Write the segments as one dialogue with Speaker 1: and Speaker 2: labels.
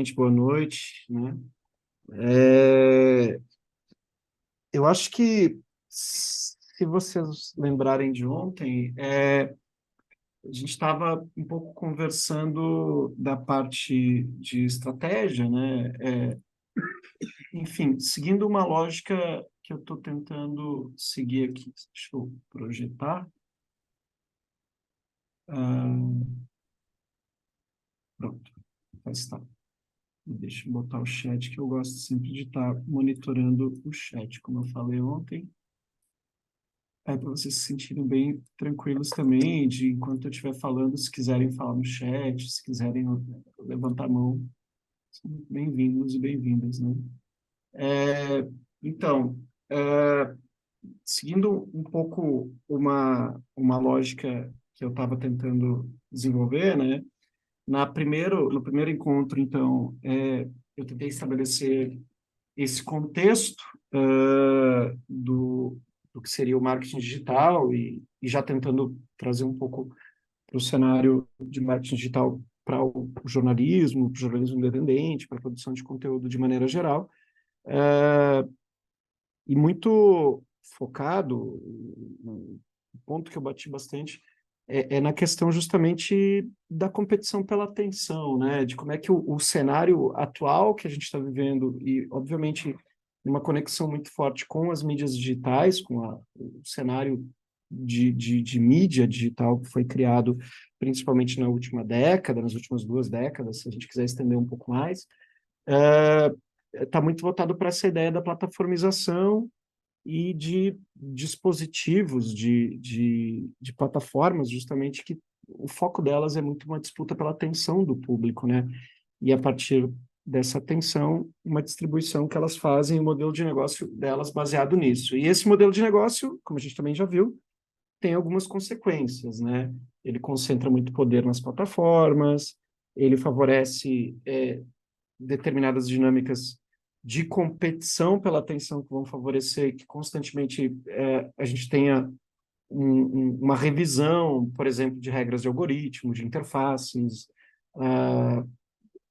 Speaker 1: gente, boa noite, né? É, eu acho que, se vocês lembrarem de ontem, a gente estava um pouco conversando da parte de estratégia, né? Enfim, seguindo uma lógica que eu estou tentando seguir aqui. Deixa eu projetar. Pronto, já está. Deixa eu botar o chat, que eu gosto sempre de estar monitorando o chat, como eu falei ontem. Para vocês se sentirem bem tranquilos também, de enquanto eu estiver falando, se quiserem falar no chat, se quiserem levantar a mão, são bem-vindos e bem-vindas, né? Então, seguindo um pouco uma lógica que eu estava tentando desenvolver, né? No primeiro encontro, então, eu tentei estabelecer esse contexto do que seria o marketing digital e já tentando trazer um pouco para o cenário de marketing digital para o jornalismo independente, para a produção de conteúdo de maneira geral, e muito focado, o ponto que eu bati bastante é na questão justamente da competição pela atenção, né? De como é que o cenário atual que a gente está vivendo, e obviamente uma conexão muito forte com as mídias digitais, com o cenário de mídia digital que foi criado principalmente na última década, nas últimas 2 décadas, se a gente quiser estender um pouco mais, está muito voltado para essa ideia da plataformização e de dispositivos, de plataformas, justamente que o foco delas é muito uma disputa pela atenção do público, né? E a partir dessa atenção, uma distribuição que elas fazem, o modelo de negócio delas baseado nisso. E esse modelo de negócio, como a gente também já viu, tem algumas consequências, né? Ele concentra muito poder nas plataformas, ele favorece determinadas dinâmicas de competição pela atenção que vão favorecer que constantemente a gente tenha uma revisão, por exemplo, de regras de algoritmo, de interfaces,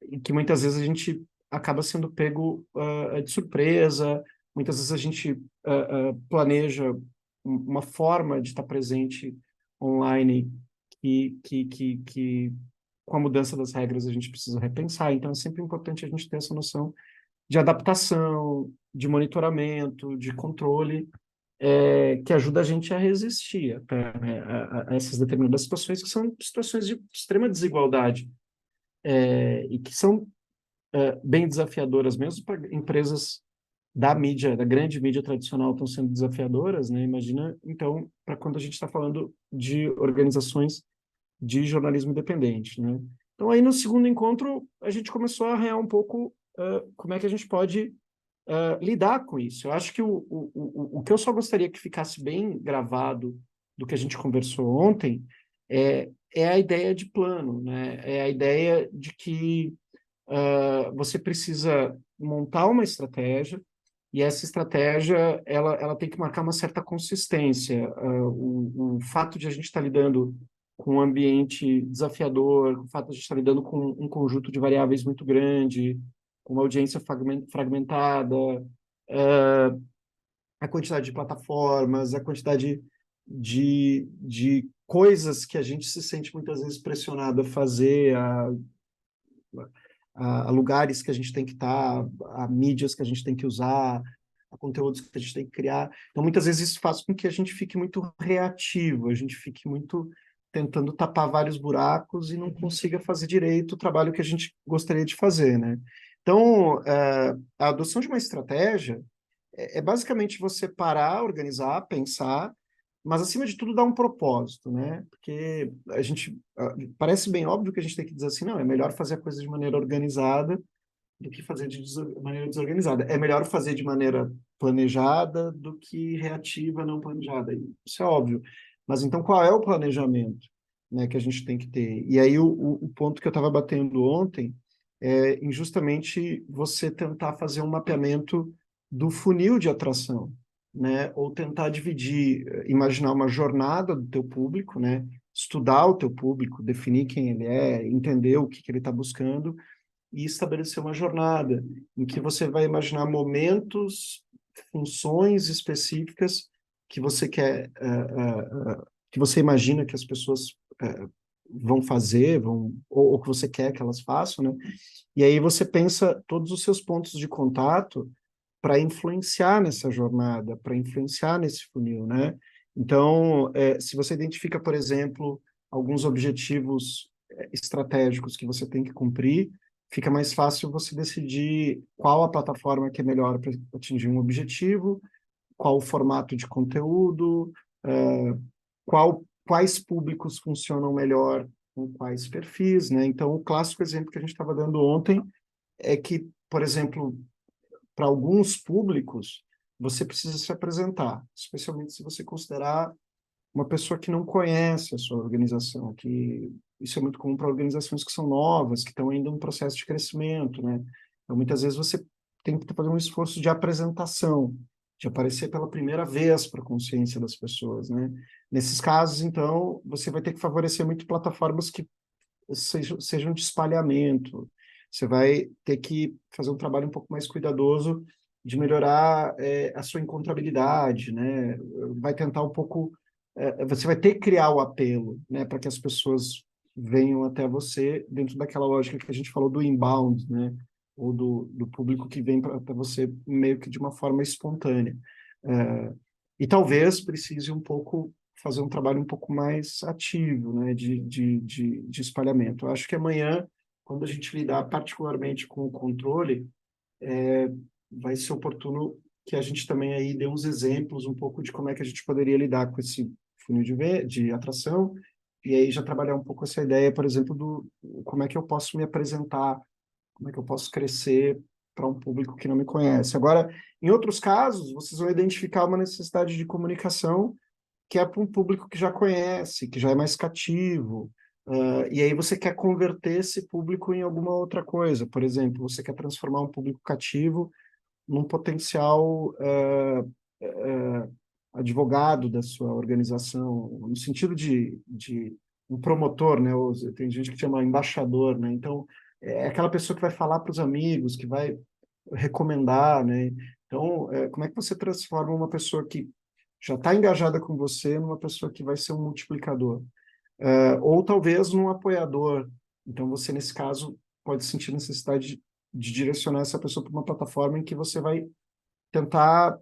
Speaker 1: e que muitas vezes a gente acaba sendo pego de surpresa, muitas vezes a gente planeja uma forma de estar presente online que com a mudança das regras a gente precisa repensar. Então é sempre importante a gente ter essa noção de adaptação, de monitoramento, de controle, que ajuda a gente a resistir até, né, a essas determinadas situações que são situações de extrema desigualdade, e que são bem desafiadoras, mesmo para empresas da mídia, da grande mídia tradicional, estão sendo desafiadoras, né? Imagina, então, para quando a gente está falando de organizações de jornalismo independente, né? Então, aí no segundo encontro, a gente começou a arranhar um pouco como é que a gente pode lidar com isso. Eu acho que o que eu só gostaria que ficasse bem gravado do que a gente conversou ontem é a ideia de plano, né? É a ideia de que você precisa montar uma estratégia e essa estratégia ela tem que marcar uma certa consistência. O fato de a gente estar lidando com um ambiente desafiador, o fato de a gente estar lidando com um conjunto de variáveis muito grande, com uma audiência fragmentada, a quantidade de plataformas, a quantidade de coisas que a gente se sente muitas vezes pressionado a fazer, a lugares que a gente tem que estar, a mídias que a gente tem que usar, a conteúdos que a gente tem que criar. Então, muitas vezes isso faz com que a gente fique muito reativo, a gente fique muito tentando tapar vários buracos e não consiga fazer direito o trabalho que a gente gostaria de fazer, né? Então, a adoção de uma estratégia é basicamente você parar, organizar, pensar, mas acima de tudo dar um propósito, né? Porque a gente parece bem óbvio que a gente tem que dizer assim, não, é melhor fazer a coisa de maneira organizada do que fazer de maneira desorganizada. É melhor fazer de maneira planejada do que reativa, não planejada. Isso é óbvio. Mas então qual é o planejamento, né, que a gente tem que ter? E aí o ponto que eu estava batendo ontem é em justamente você tentar fazer um mapeamento do funil de atração, né? Ou tentar dividir, imaginar uma jornada do teu público, né? Estudar o teu público, definir quem ele é, entender o que ele está buscando, e estabelecer uma jornada em que você vai imaginar momentos, funções específicas que você quer, que você imagina que as pessoas vão fazer, ou que você quer que elas façam, né? E aí você pensa todos os seus pontos de contato para influenciar nessa jornada, para influenciar nesse funil, né? Então, se você identifica, por exemplo, alguns objetivos estratégicos que você tem que cumprir, fica mais fácil você decidir qual a plataforma que é melhor para atingir um objetivo, qual o formato de conteúdo, quais públicos funcionam melhor com quais perfis, né? Então, o clássico exemplo que a gente estava dando ontem é que, por exemplo, para alguns públicos, você precisa se apresentar, especialmente se você considerar uma pessoa que não conhece a sua organização, que isso é muito comum para organizações que são novas, que estão ainda em um processo de crescimento, né? Então, muitas vezes você tem que fazer um esforço de apresentação, de aparecer pela primeira vez para a consciência das pessoas, né? Nesses casos, então, você vai ter que favorecer muito plataformas que sejam de espalhamento. Você vai ter que fazer um trabalho um pouco mais cuidadoso de melhorar a sua encontrabilidade, né? Vai tentar um pouco, você vai ter que criar o apelo, né, para que as pessoas venham até você dentro daquela lógica que a gente falou do inbound, né? Ou do público que vem para você meio que de uma forma espontânea. E talvez precise um pouco fazer um trabalho um pouco mais ativo, né, de espalhamento. Eu acho que amanhã, quando a gente lidar particularmente com o controle, vai ser oportuno que a gente também aí dê uns exemplos um pouco de como é que a gente poderia lidar com esse funil de atração, e aí já trabalhar um pouco essa ideia, por exemplo, do como é que eu posso me apresentar, como é que eu posso crescer para um público que não me conhece. Agora, em outros casos, vocês vão identificar uma necessidade de comunicação que é para um público que já conhece, que já é mais cativo, e aí você quer converter esse público em alguma outra coisa. Por exemplo, você quer transformar um público cativo num potencial advogado da sua organização, no sentido de um promotor, né? Tem gente que chama embaixador, né? Então, é aquela pessoa que vai falar para os amigos, que vai recomendar, né? Então, como é que você transforma uma pessoa que já está engajada com você numa pessoa que vai ser um multiplicador? Ou talvez num apoiador. Então, você, nesse caso, pode sentir necessidade de direcionar essa pessoa para uma plataforma em que você vai tentar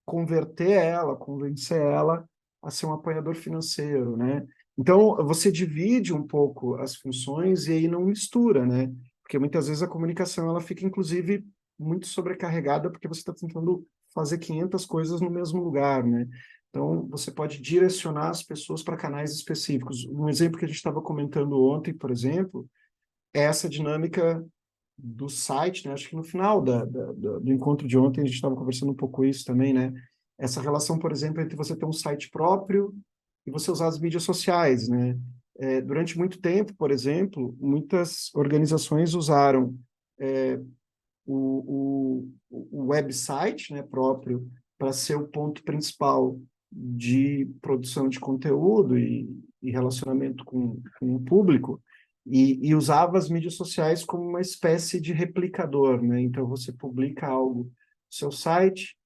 Speaker 1: converter ela, convencer ela a ser um apoiador financeiro, né? Então, você divide um pouco as funções e aí não mistura, né? Porque muitas vezes a comunicação ela fica, inclusive, muito sobrecarregada porque você está tentando fazer 500 coisas no mesmo lugar, né? Então, você pode direcionar as pessoas para canais específicos. Um exemplo que a gente estava comentando ontem, por exemplo, é essa dinâmica do site, né? Acho que no final do encontro de ontem a gente estava conversando um pouco isso também, né? Essa relação, por exemplo, entre você ter um site próprio e você usar as mídias sociais, né? Durante muito tempo, por exemplo, muitas organizações usaram o website, né, próprio para ser o ponto principal de produção de conteúdo e relacionamento com o público, e usava as mídias sociais como uma espécie de replicador, né? Então você publica algo no seu site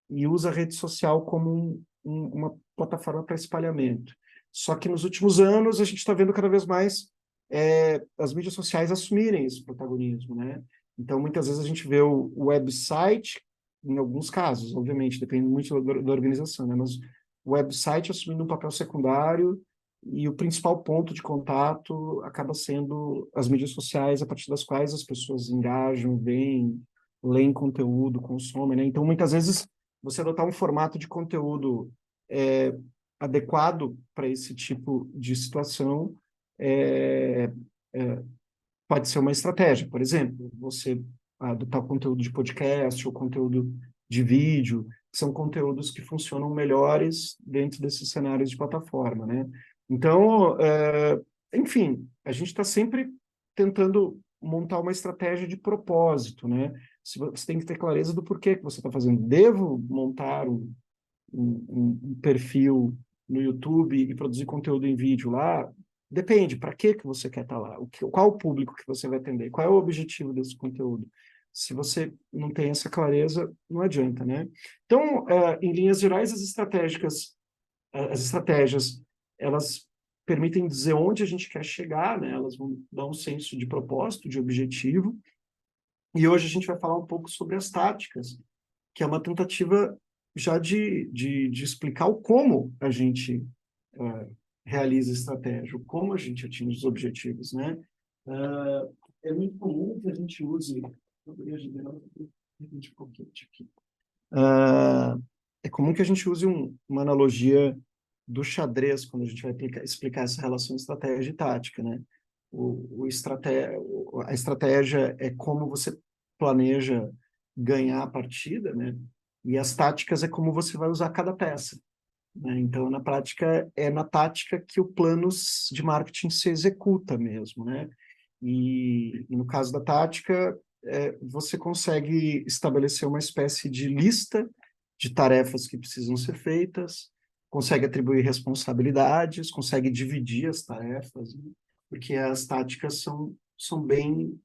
Speaker 1: e usa a rede social como uma plataforma para espalhamento. Só que nos últimos anos a gente está vendo cada vez mais as mídias sociais assumirem esse protagonismo, né? Então, muitas vezes a gente vê o website, em alguns casos, obviamente, depende muito da organização, né? Mas o website assumindo um papel secundário e o principal ponto de contato acaba sendo as mídias sociais, a partir das quais as pessoas engajam, veem, leem conteúdo, consomem, né? Então, muitas vezes, você adotar um formato de conteúdo adequado para esse tipo de situação é, é, pode ser uma estratégia. Por exemplo, você adotar conteúdo de podcast ou conteúdo de vídeo, que são conteúdos que funcionam melhores dentro desses cenários de plataforma, né? Então, enfim, a gente está sempre tentando montar uma estratégia de propósito, né? Você tem que ter clareza do porquê que você está fazendo. Devo montar um perfil no YouTube e produzir conteúdo em vídeo lá? Depende, para que você quer estar lá? Qual o público que você vai atender? Qual é o objetivo desse conteúdo? Se você não tem essa clareza, não adianta, né? Então, em linhas gerais, as estratégias, elas permitem dizer onde a gente quer chegar, né? Elas vão dar um senso de propósito, de objetivo. E hoje a gente vai falar um pouco sobre as táticas, que é uma tentativa já de explicar o como a gente realiza a estratégia, o como a gente atinge os objetivos, né? É muito comum que a gente use... É comum que a gente use uma analogia do xadrez quando a gente vai explicar essa relação estratégia e tática, né? A estratégia é como você planeja ganhar a partida, né? E as táticas é como você vai usar cada peça, né? Então, na prática, é na tática que o plano de marketing se executa mesmo, né? E no caso da tática, você consegue estabelecer uma espécie de lista de tarefas que precisam ser feitas, consegue atribuir responsabilidades, consegue dividir as tarefas, né? Porque as táticas são bem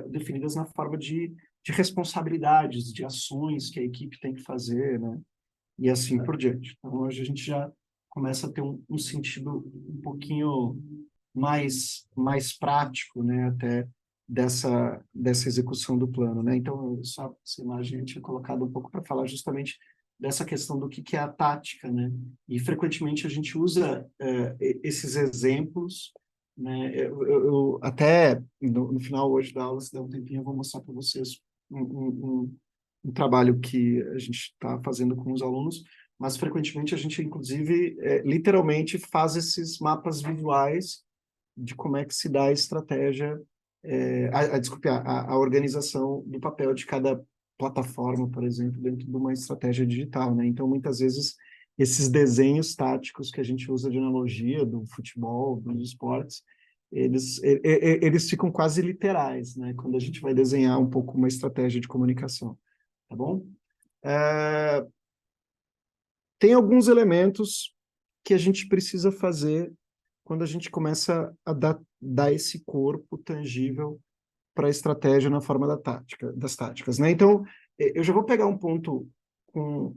Speaker 1: definidas na forma de responsabilidades, de ações que a equipe tem que fazer, né? E assim por diante. Então, hoje a gente já começa a ter um sentido um pouquinho mais prático, né, até dessa execução do plano, né? Então, só essa imagem eu tinha colocado um pouco para falar justamente dessa questão do que é a tática, né? E frequentemente a gente usa esses exemplos, né? Até no final hoje da aula, se der um tempinho, eu vou mostrar para vocês um trabalho que a gente está fazendo com os alunos, mas frequentemente a gente, inclusive, literalmente faz esses mapas visuais de como é que se dá a estratégia, desculpe, a organização do papel de cada plataforma, por exemplo, dentro de uma estratégia digital, né? Então, muitas vezes, esses desenhos táticos que a gente usa de analogia do futebol, dos esportes, eles ficam quase literais, né? Quando a gente vai desenhar um pouco uma estratégia de comunicação, tá bom? Tem alguns elementos que a gente precisa fazer quando a gente começa a dar esse corpo tangível para a estratégia na forma das táticas, né? Então, eu já vou pegar um ponto com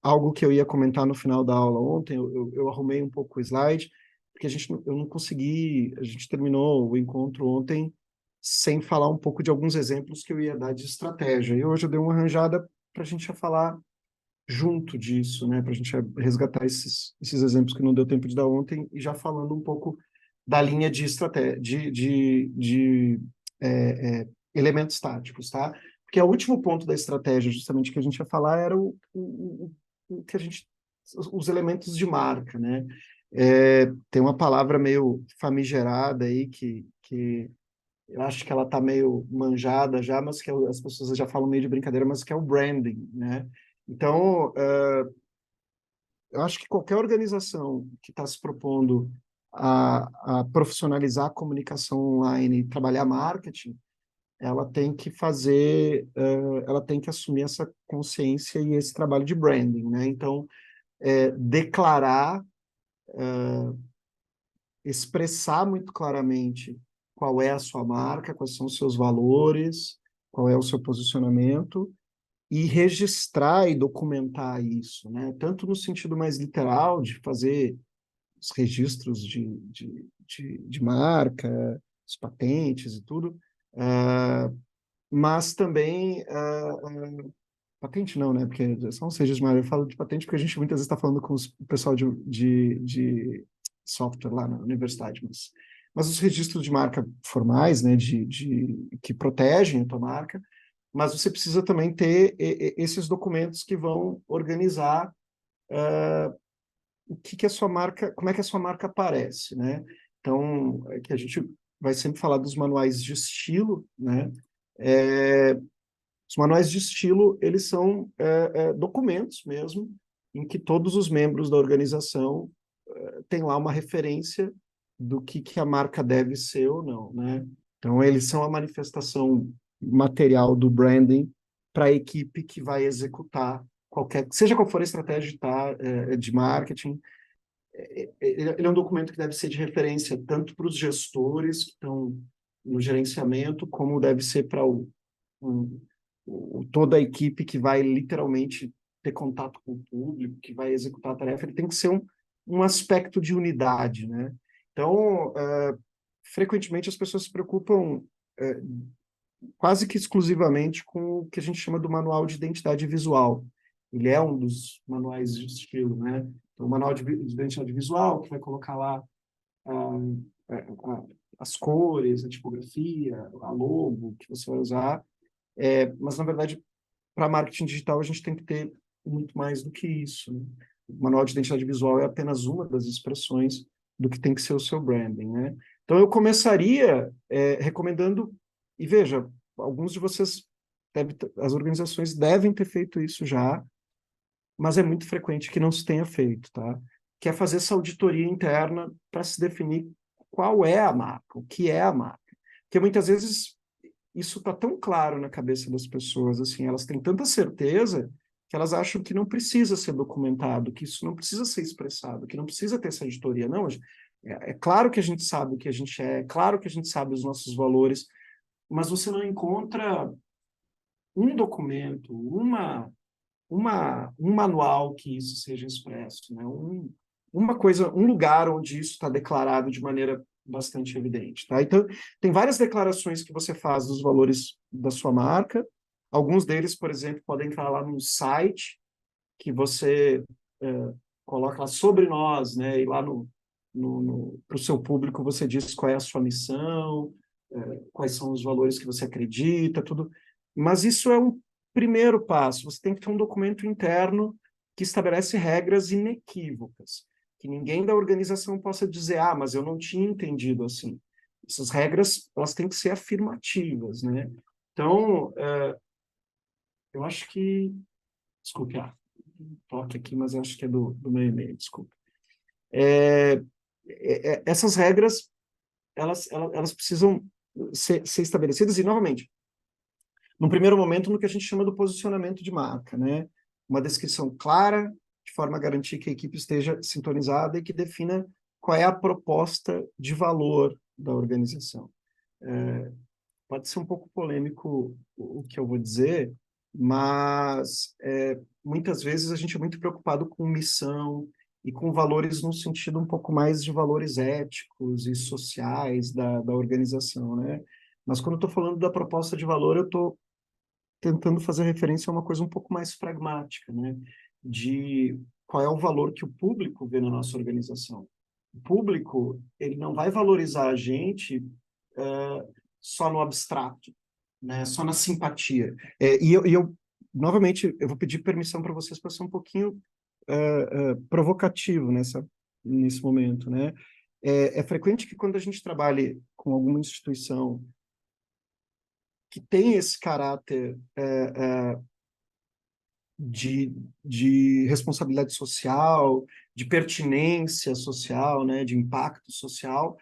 Speaker 1: algo que eu ia comentar no final da aula ontem, eu arrumei um pouco o slide, porque eu não consegui, a gente terminou o encontro ontem sem falar um pouco de alguns exemplos que eu ia dar de estratégia. E hoje eu dei uma arranjada para a gente já falar junto disso, né, para a gente resgatar esses exemplos que não deu tempo de dar ontem e já falando um pouco da linha de estratégia, elementos táticos, tá? Porque o último ponto da estratégia, justamente que a gente ia falar, era o que a gente, os elementos de marca, né? Tem uma palavra meio famigerada aí que eu acho que ela está meio manjada já, mas que as pessoas já falam meio de brincadeira, mas que é o branding, né? Então, eu acho que qualquer organização que está se propondo a profissionalizar a comunicação online e trabalhar marketing, ela tem que ela tem que assumir essa consciência e esse trabalho de branding, né? Então, declarar, expressar muito claramente qual é a sua marca, quais são os seus valores, qual é o seu posicionamento, e registrar e documentar isso, né? Tanto no sentido mais literal, de fazer os registros de marca, as patentes e tudo, mas também, patente não, né? Porque são os registros maiores. Eu falo de patente porque a gente muitas vezes está falando com o pessoal de software lá na universidade, mas os registros de marca formais, né? Que protegem a tua marca, mas você precisa também ter esses documentos que vão organizar o que a sua marca, como é que a sua marca aparece, né? Então, que a gente vai sempre falar dos manuais de estilo, né? Os manuais de estilo, eles são documentos mesmo, em que todos os membros da organização têm lá uma referência do que a marca deve ser ou não, né? Então, eles são a manifestação material do branding para a equipe que vai executar seja qual for a estratégia de marketing, ele é um documento que deve ser de referência tanto para os gestores que estão no gerenciamento, como deve ser para um, toda a equipe que vai literalmente ter contato com o público, que vai executar a tarefa. Ele tem que ser um aspecto de unidade, né? Então, frequentemente as pessoas se preocupam quase que exclusivamente com o que a gente chama do manual de identidade visual. Ele é um dos manuais de estilo, né? Então, o manual de identidade visual, que vai colocar lá as cores, a tipografia, a logo que você vai usar. Mas, na verdade, para marketing digital, a gente tem que ter muito mais do que isso, né? O manual de identidade visual é apenas uma das expressões do que tem que ser o seu branding, né? Então, eu começaria recomendando, e veja, alguns de vocês, as organizações devem ter feito isso já, mas é muito frequente que não se tenha feito, tá? Que é fazer essa auditoria interna para se definir qual é a marca, o que é a marca. Porque muitas vezes isso está tão claro na cabeça das pessoas, assim, elas têm tanta certeza que elas acham que não precisa ser documentado, que isso não precisa ser expressado, que não precisa ter essa auditoria. Não, é claro que a gente sabe o que a gente é claro que a gente sabe os nossos valores, mas você não encontra um documento, um manual que isso seja expresso, né? Uma coisa, um lugar onde isso está declarado de maneira bastante evidente, tá? Então, tem várias declarações que você faz dos valores da sua marca. Alguns deles, por exemplo, podem estar lá no site que você coloca lá sobre nós, né? E lá para o seu público você diz qual é a sua missão, quais são os valores que você acredita, tudo. Mas isso é um primeiro passo. Você tem que ter um documento interno que estabelece regras inequívocas, que ninguém da organização possa dizer, ah, mas eu não tinha entendido assim. Essas regras, elas têm que ser afirmativas, né? Então, eu acho que... Desculpe, toque aqui, mas eu acho que é do meu e-mail, desculpe. Essas regras, elas precisam ser estabelecidas, e, novamente, num primeiro momento, no que a gente chama do posicionamento de marca, né? Uma descrição clara, de forma a garantir que a equipe esteja sintonizada e que defina qual é a proposta de valor da organização. Pode ser um pouco polêmico o que eu vou dizer, mas muitas vezes a gente é muito preocupado com missão e com valores num sentido um pouco mais de valores éticos e sociais da organização, né? Mas quando eu estou falando da proposta de valor, eu estou tentando fazer referência a uma coisa um pouco mais pragmática, né? De qual é o valor que o público vê na nossa organização. O público, ele não vai valorizar a gente só no abstrato, né? Só na simpatia. Novamente, eu vou pedir permissão para vocês para ser um pouquinho provocativo nesse momento, né? É frequente que quando a gente trabalhe com alguma instituição que tem esse caráter de responsabilidade social, de pertinência social, né, de impacto social,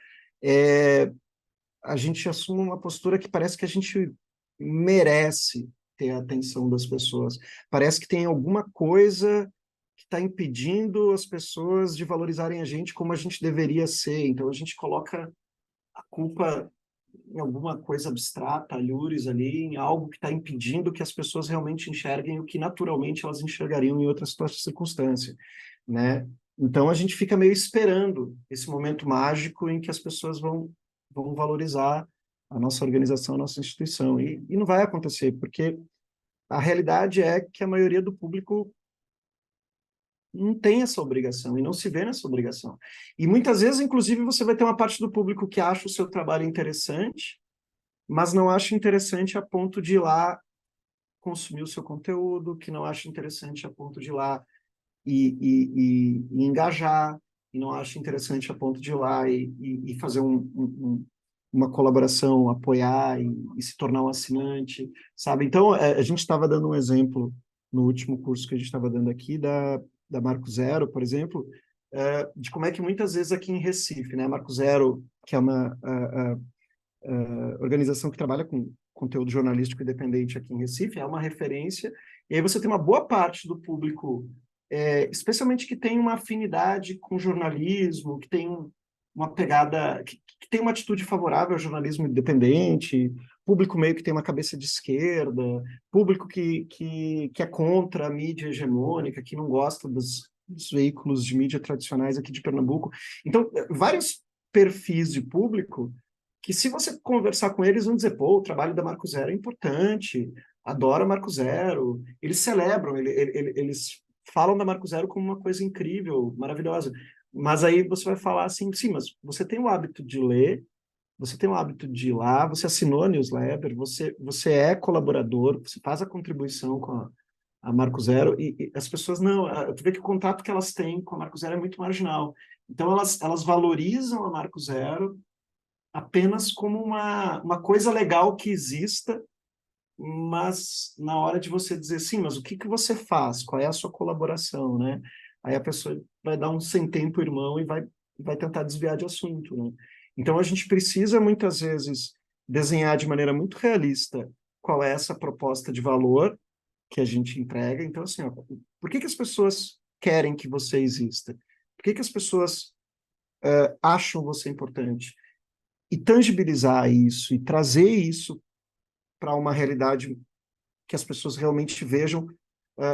Speaker 1: a gente assume uma postura que parece que a gente merece ter a atenção das pessoas. Parece que tem alguma coisa que está impedindo as pessoas de valorizarem a gente como a gente deveria ser. Então, a gente coloca a culpa em alguma coisa abstrata, alhures ali, em algo que está impedindo que as pessoas realmente enxerguem o que naturalmente elas enxergariam em outras circunstâncias, né? Então a gente fica meio esperando esse momento mágico em que as pessoas vão valorizar a nossa organização, a nossa instituição, e não vai acontecer, porque a realidade é que a maioria do público não tem essa obrigação e não se vê nessa obrigação. E muitas vezes, inclusive, você vai ter uma parte do público que acha o seu trabalho interessante, mas não acha interessante a ponto de ir lá consumir o seu conteúdo, que não acha interessante a ponto de ir lá e engajar, e não acha interessante a ponto de ir lá e fazer uma colaboração, apoiar e se tornar um assinante, sabe? Então, a gente estava dando um exemplo no último curso que a gente estava dando aqui, da Marco Zero, por exemplo, de como é que muitas vezes aqui em Recife, né, Marco Zero, que é uma organização que trabalha com conteúdo jornalístico independente aqui em Recife, é uma referência, e aí você tem uma boa parte do público especialmente que tem uma afinidade com jornalismo, que tem uma pegada, que tem uma atitude favorável ao jornalismo independente, público meio que tem uma cabeça de esquerda, público que é contra a mídia hegemônica, que não gosta dos veículos de mídia tradicionais aqui de Pernambuco. Então, vários perfis de público que, se você conversar com eles, vão dizer, pô, o trabalho da Marco Zero é importante, adora Marco Zero, eles celebram, eles falam da Marco Zero como uma coisa incrível, maravilhosa. Mas aí você vai falar assim, sim, mas você tem o hábito de ler, você tem o hábito de ir lá, você assinou a newsletter, você é colaborador, você faz a contribuição com a Marco Zero, e as pessoas não, tu vê que o contato que elas têm com a Marco Zero é muito marginal. Então elas valorizam a Marco Zero apenas como uma coisa legal que exista, mas na hora de você dizer, sim, mas o que que você faz? Qual é a sua colaboração, né? Aí a pessoa vai dar um sem tempo, irmão, e vai tentar desviar de assunto, né? Então a gente precisa, muitas vezes, desenhar de maneira muito realista qual é essa proposta de valor que a gente entrega. Então, assim, ó, por que que as pessoas querem que você exista? Por que que as pessoas acham você importante? E tangibilizar isso, e trazer isso para uma realidade que as pessoas realmente vejam,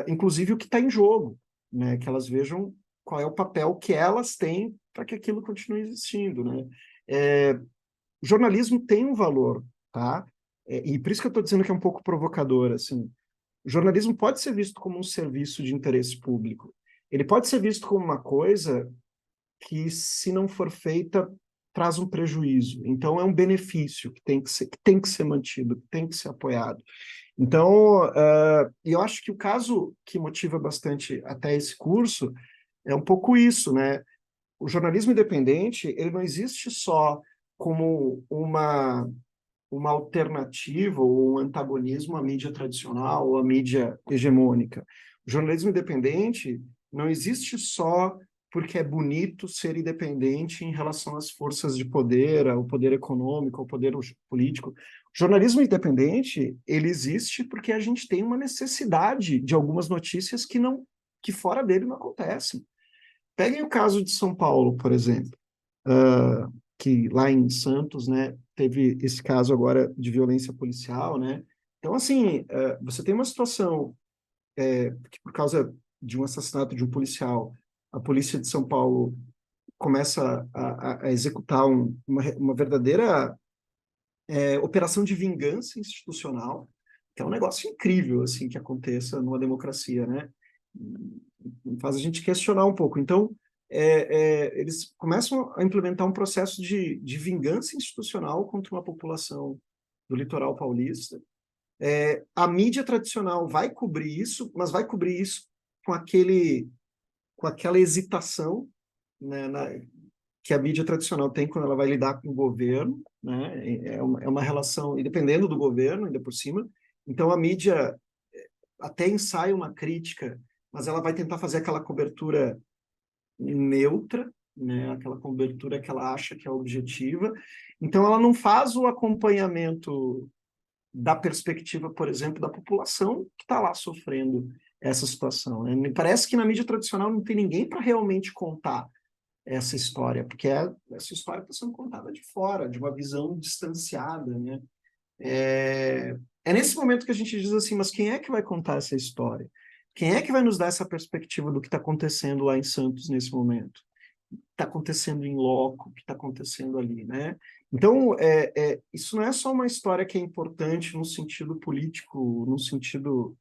Speaker 1: inclusive o que está em jogo, né? Que elas vejam qual é o papel que elas têm para que aquilo continue existindo, né? O jornalismo tem um valor, tá? E por isso que eu estou dizendo que é um pouco provocador, assim. O jornalismo pode ser visto como um serviço de interesse público. Ele pode ser visto como uma coisa que, se não for feita, traz um prejuízo. Então, é um benefício que tem que ser mantido, que tem que ser apoiado. Então, eu acho que o caso que motiva bastante até esse curso é um pouco isso, né? O jornalismo independente, ele não existe só como uma alternativa ou um antagonismo à mídia tradicional ou à mídia hegemônica. O jornalismo independente não existe só porque é bonito ser independente em relação às forças de poder, ao poder econômico, ao poder político. O jornalismo independente, ele existe porque a gente tem uma necessidade de algumas notícias que fora dele não acontecem. Peguem o caso de São Paulo, por exemplo, que lá em Santos, né, teve esse caso agora de violência policial, né? Então, assim, você tem uma situação que, por causa de um assassinato de um policial, a polícia de São Paulo começa a executar uma verdadeira operação de vingança institucional, que é um negócio incrível, assim, que aconteça numa democracia, né? Faz a gente questionar um pouco. Então, eles começam a implementar um processo de vingança institucional contra uma população do litoral paulista. A mídia tradicional vai cobrir isso, mas vai cobrir isso com aquela hesitação, né, que a mídia tradicional tem quando ela vai lidar com o governo, né? É uma relação, e dependendo do governo, ainda por cima. Então, a mídia até ensaia uma crítica, mas ela vai tentar fazer aquela cobertura neutra, né? Aquela cobertura que ela acha que é objetiva. Então, ela não faz o acompanhamento da perspectiva, por exemplo, da população que está lá sofrendo essa situação, né? Me parece que na mídia tradicional não tem ninguém para realmente contar essa história, porque essa história está sendo contada de fora, de uma visão distanciada, né? É nesse momento que a gente diz assim, mas quem é que vai contar essa história? Quem é que vai nos dar essa perspectiva do que está acontecendo lá em Santos nesse momento? Está acontecendo em loco, o que está acontecendo ali, né? Então, isso não é só uma história que é importante no sentido político, no sentido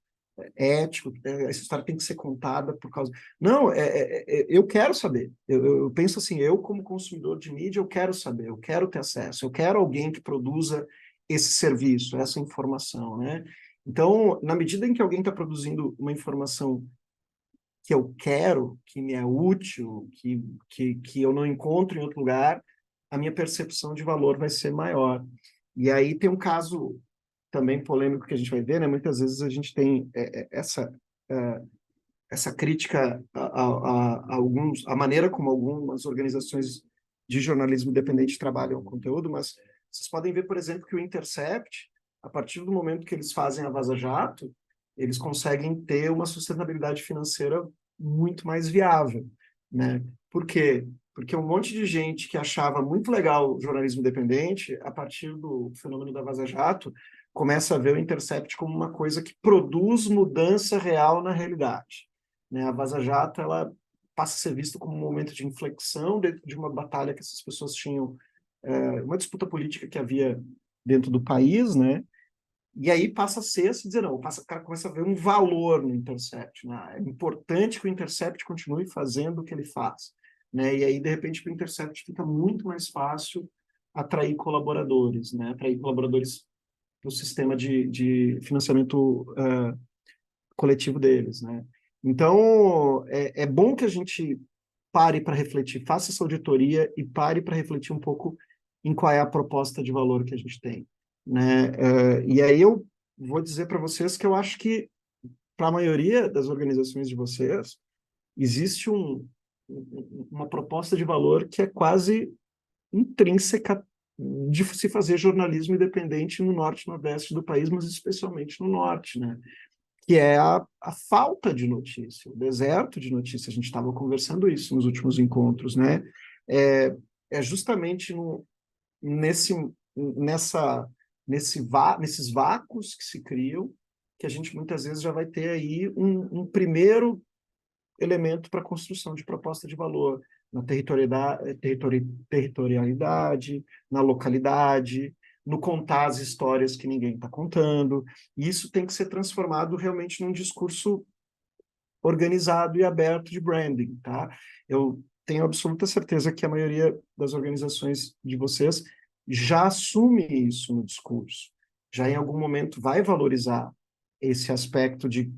Speaker 1: ético, essa história tem que ser contada por causa... Não, eu quero saber. Eu penso assim, eu como consumidor de mídia, eu quero saber, eu quero ter acesso, eu quero alguém que produza esse serviço, essa informação, né? Então, na medida em que alguém está produzindo uma informação que eu quero, que me é útil, que eu não encontro em outro lugar, a minha percepção de valor vai ser maior. E aí tem um caso também polêmico que a gente vai ver, né? Muitas vezes a gente tem essa crítica a maneira como algumas organizações de jornalismo independente trabalham o conteúdo, mas vocês podem ver, por exemplo, que o Intercept, a partir do momento que eles fazem a Vaza Jato, eles conseguem ter uma sustentabilidade financeira muito mais viável, né? Por quê? Porque um monte de gente que achava muito legal o jornalismo independente, a partir do fenômeno da Vaza Jato, começa a ver o Intercept como uma coisa que produz mudança real na realidade, né? A Vaza Jato, ela passa a ser vista como um momento de inflexão dentro de uma batalha que essas pessoas tinham, uma disputa política que havia dentro do país, né? E aí passa a ser, se dizer, não, o cara começa a ver um valor no Intercept, né? É importante que o Intercept continue fazendo o que ele faz, né? E aí, de repente, para o Intercept fica muito mais fácil atrair colaboradores, né? Atrair colaboradores para o sistema de financiamento coletivo deles, né? Então, é bom que a gente pare para refletir, faça essa auditoria e pare para refletir um pouco em qual é a proposta de valor que a gente tem, né? E aí eu vou dizer para vocês que eu acho que para a maioria das organizações de vocês existe uma proposta de valor que é quase intrínseca de se fazer jornalismo independente no norte e nordeste do país, mas especialmente no norte, né? Que é a falta de notícia, o deserto de notícia. A gente estava conversando isso nos últimos encontros, né? É, é justamente nesse, nessa, nesses vácuos que se criam que a gente muitas vezes já vai ter aí um primeiro elemento para a construção de proposta de valor na territorialidade, na localidade, no contar as histórias que ninguém está contando. E isso tem que ser transformado realmente num discurso organizado e aberto de branding, tá? Eu tenho absoluta certeza que a maioria das organizações de vocês já assume isso no discurso, já em algum momento vai valorizar esse aspecto de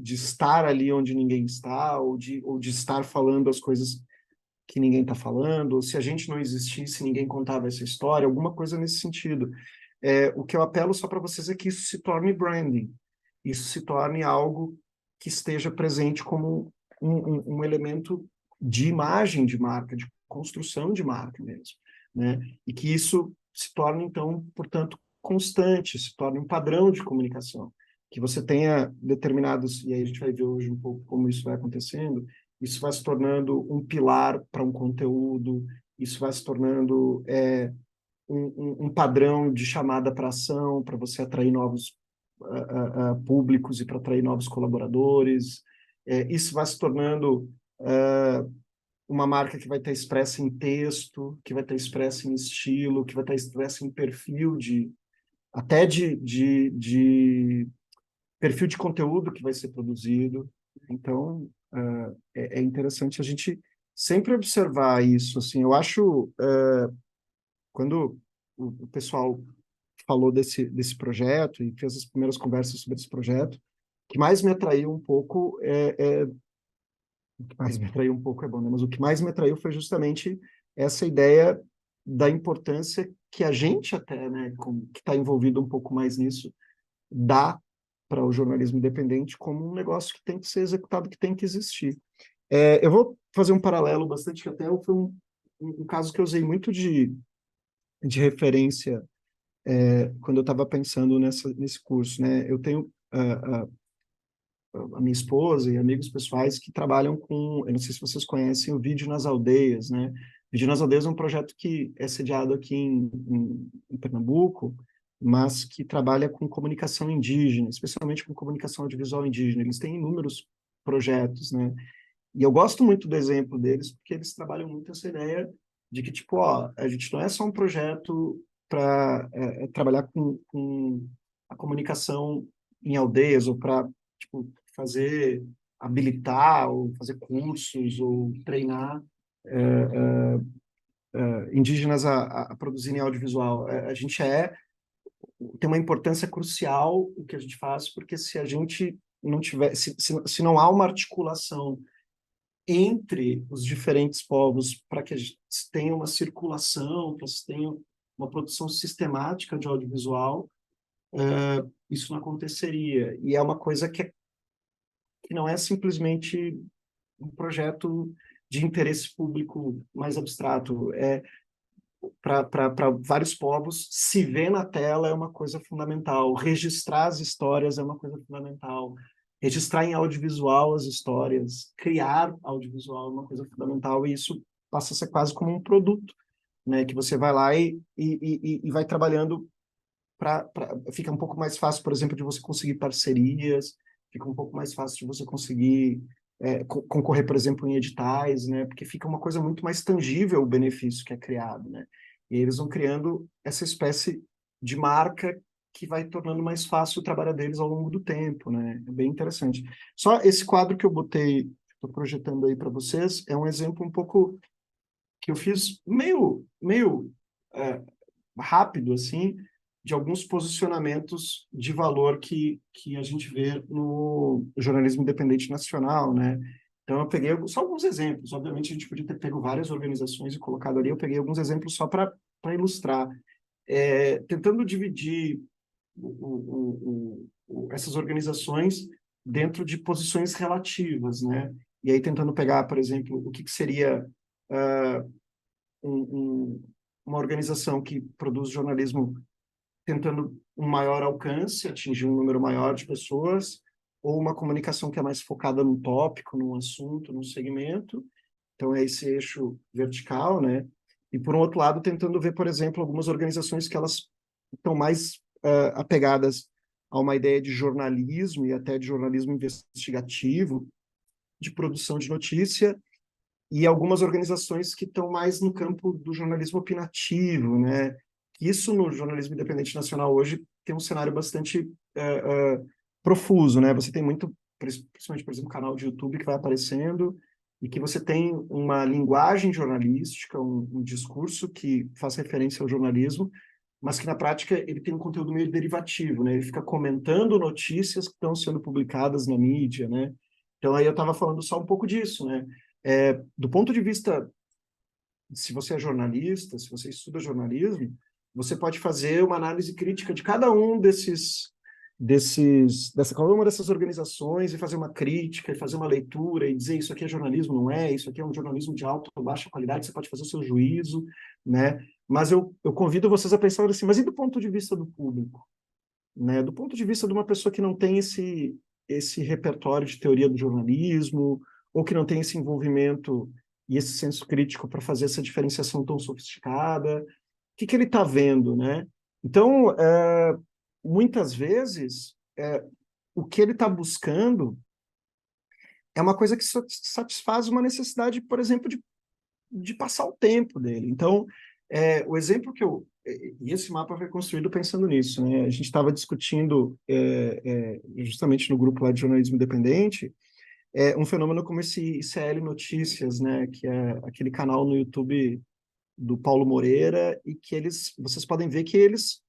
Speaker 1: estar ali onde ninguém está, ou de estar falando as coisas que ninguém está falando, ou se a gente não existisse, ninguém contava essa história, alguma coisa nesse sentido. O que eu apelo só para vocês é que isso se torne branding, isso se torne algo que esteja presente como um elemento de imagem de marca, de construção de marca mesmo, né? E que isso se torne, então, portanto, constante, se torne um padrão de comunicação, que você tenha determinados, e aí a gente vai ver hoje um pouco como isso vai acontecendo, isso vai se tornando um pilar para um conteúdo, isso vai se tornando um padrão de chamada para ação, para você atrair novos públicos e para atrair novos colaboradores. Isso vai se tornando uma marca que vai estar expressa em texto, que vai estar expressa em estilo, que vai estar expressa em perfil até de perfil de conteúdo que vai ser produzido. Então, é interessante a gente sempre observar isso. Assim, eu acho, quando o pessoal falou desse projeto e fez as primeiras conversas sobre esse projeto, o que mais me atraiu um pouco o que mais me atraiu um pouco é bom, né? Mas o que mais me atraiu foi justamente essa ideia da importância que a gente até, né, que está envolvido um pouco mais nisso, dá para o jornalismo independente como um negócio que tem que ser executado, que tem que existir. Eu vou fazer um paralelo bastante, que até foi um caso que eu usei muito de referência quando eu estava pensando nesse curso, né? Eu tenho a minha esposa e amigos pessoais que trabalham com, eu não sei se vocês conhecem o Vídeo nas Aldeias, né? Vídeo nas Aldeias é um projeto que é sediado aqui em Pernambuco, mas que trabalha com comunicação indígena, especialmente com comunicação audiovisual indígena. Eles têm inúmeros projetos, né? E eu gosto muito do exemplo deles, porque eles trabalham muito essa ideia de que, tipo, ó, a gente não é só um projeto para trabalhar com a comunicação em aldeias ou para, tipo, fazer, habilitar ou fazer cursos ou treinar indígenas a produzirem audiovisual. A gente tem uma importância crucial o que a gente faz, porque se a gente não tiver, se não há uma articulação entre os diferentes povos para que se tenha uma circulação, para se tenha uma produção sistemática de audiovisual, isso não aconteceria. E é uma coisa que não é simplesmente um projeto de interesse público mais abstrato. Para vários povos, se ver na tela é uma coisa fundamental, registrar as histórias é uma coisa fundamental. registrar em audiovisual as histórias, criar audiovisual é uma coisa fundamental, e isso passa a ser quase como um produto, né? Que você vai lá e vai trabalhando fica um pouco mais fácil, por exemplo, de você conseguir parcerias, fica um pouco mais fácil de você conseguir concorrer, por exemplo, em editais, né? Porque fica uma coisa muito mais tangível o benefício que é criado, né? E eles vão criando essa espécie de marca que vai tornando mais fácil o trabalho deles ao longo do tempo, né? É bem interessante. Só esse quadro que eu botei, estou projetando aí para vocês, é um exemplo um pouco que eu fiz meio é, rápido, assim, de alguns posicionamentos de valor que a gente vê no jornalismo independente nacional, né? Então, eu peguei só alguns exemplos. Obviamente, a gente podia ter pego várias organizações e colocado ali. Eu peguei alguns exemplos só para ilustrar. Tentando dividir essas organizações dentro de posições relativas, né? E aí tentando pegar, por exemplo, o que seria um, um, uma organização que produz jornalismo tentando um maior alcance, atingir um número maior de pessoas, ou uma comunicação que é mais focada num tópico, num assunto, num segmento. Então, é esse eixo vertical, né? E, por um outro lado, tentando ver, por exemplo, algumas organizações que elas estão mais apegadas a uma ideia de jornalismo e até de jornalismo investigativo, de produção de notícia, e algumas organizações que estão mais no campo do jornalismo opinativo, né? Isso no jornalismo independente nacional hoje tem um cenário bastante profuso, né? Você tem muito, principalmente, por exemplo, canal de YouTube que vai aparecendo e que você tem uma linguagem jornalística, um discurso que faz referência ao jornalismo, mas que na prática ele tem um conteúdo meio derivativo, né? Ele fica comentando notícias que estão sendo publicadas na mídia, né? Então aí eu estava falando só um pouco disso, né? Do ponto de vista, se você é jornalista, se você estuda jornalismo, você pode fazer uma análise crítica de cada um cada uma dessas organizações e fazer uma crítica, e fazer uma leitura e dizer isso aqui é jornalismo, não é, isso aqui é um jornalismo de alta ou baixa qualidade, você pode fazer o seu juízo, né? Mas eu convido vocês a pensar assim, mas e do ponto de vista do público? Né? Do ponto de vista de uma pessoa que não tem esse repertório de teoria do jornalismo, ou que não tem esse envolvimento e esse senso crítico para fazer essa diferenciação tão sofisticada, o que ele está vendo, né? Então, muitas vezes, o que ele está buscando é uma coisa que satisfaz uma necessidade, por exemplo, de passar o tempo dele. Então, o exemplo que e esse mapa foi construído pensando nisso, né? A gente estava discutindo, justamente no grupo lá de jornalismo independente, um fenômeno como esse ICL Notícias, né? Que é aquele canal no YouTube do Paulo Moreira, e que vocês podem ver que eles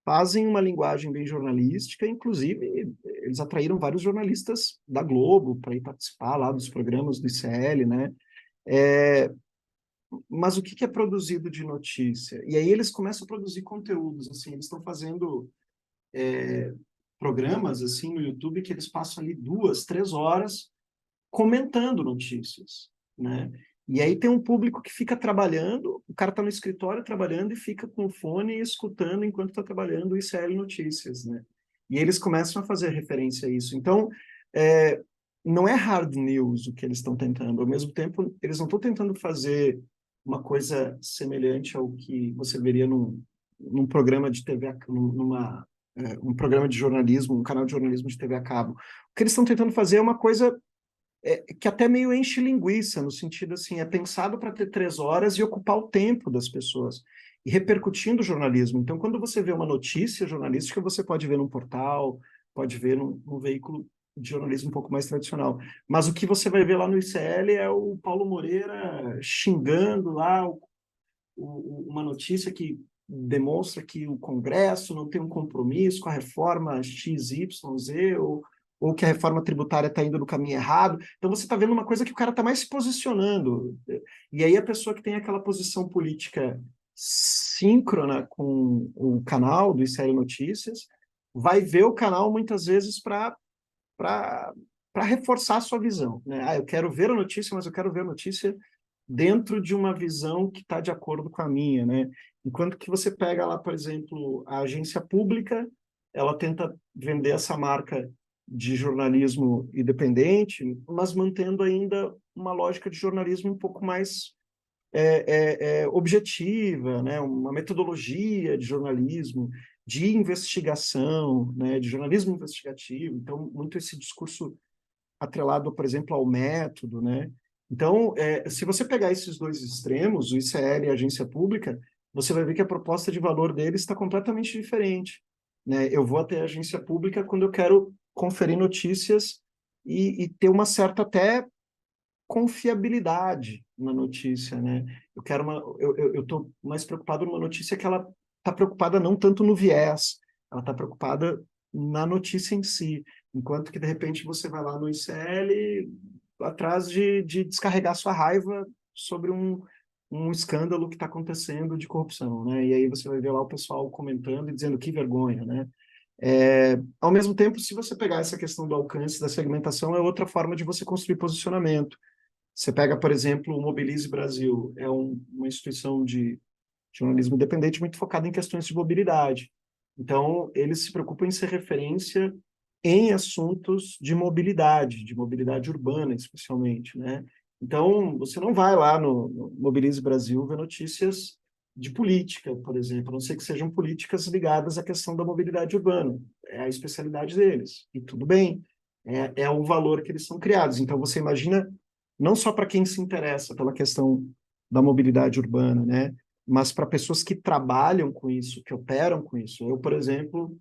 Speaker 1: fazem uma linguagem bem jornalística, inclusive eles atraíram vários jornalistas da Globo para ir participar lá dos programas do ICL, né? É, mas o que é produzido de notícia? E aí eles começam a produzir conteúdos, assim, eles estão fazendo programas, assim, no YouTube que eles passam ali 2, 3 horas comentando notícias, né? E aí tem um público que fica trabalhando, o cara está no escritório trabalhando e fica com o fone escutando enquanto está trabalhando o ICL Notícias, né? E eles começam a fazer referência a isso. Então, não é hard news o que eles estão tentando. Ao mesmo tempo, eles não estão tentando fazer uma coisa semelhante ao que você veria num programa de TV, um programa de jornalismo, um canal de jornalismo de TV a cabo. O que eles estão tentando fazer é uma coisa que até meio enche linguiça, no sentido assim, é pensado para ter 3 horas e ocupar o tempo das pessoas, e repercutindo o jornalismo. Então, quando você vê uma notícia jornalística, você pode ver num portal, pode ver num veículo de jornalismo um pouco mais tradicional. Mas o que você vai ver lá no ICL é o Paulo Moreira xingando lá uma notícia que demonstra que o Congresso não tem um compromisso com a reforma XYZ, ou que a reforma tributária está indo no caminho errado. Então você está vendo uma coisa que o cara está mais se posicionando. E aí a pessoa que tem aquela posição política síncrona com o canal do ICL Notícias vai ver o canal muitas vezes para reforçar a sua visão. Né? Eu quero ver a notícia, mas eu quero ver a notícia dentro de uma visão que está de acordo com a minha, né? Enquanto que você pega lá, por exemplo, a agência pública, ela tenta vender essa marca de jornalismo independente, mas mantendo ainda uma lógica de jornalismo um pouco mais objetiva, né? Uma metodologia de jornalismo, de investigação, né? De jornalismo investigativo. Então, muito esse discurso atrelado, por exemplo, ao método, né? Então, se você pegar esses dois extremos, o ICL e a agência pública, você vai ver que a proposta de valor deles está completamente diferente, né? Eu vou até a agência pública quando eu quero conferir notícias e ter uma certa até confiabilidade na notícia, né? Eu estou mais preocupado numa notícia que ela está preocupada não tanto no viés, ela está preocupada na notícia em si, enquanto que de repente você vai lá no ICL atrás de descarregar sua raiva sobre um escândalo que está acontecendo de corrupção, né? E aí você vai ver lá o pessoal comentando e dizendo que vergonha, né? Ao mesmo tempo, se você pegar essa questão do alcance da segmentação, é outra forma de você construir posicionamento. Você pega, por exemplo, o Mobilize Brasil, é uma instituição de jornalismo independente muito focada em questões de mobilidade. Então, eles se preocupam em ser referência em assuntos de mobilidade urbana, especialmente, né? Então, você não vai lá no Mobilize Brasil ver notícias de política, por exemplo, a não ser que sejam políticas ligadas à questão da mobilidade urbana. É a especialidade deles, e tudo bem. É o valor que eles são criados. Então, você imagina, não só para quem se interessa pela questão da mobilidade urbana, né? Mas para pessoas que trabalham com isso, que operam com isso. Eu, por exemplo,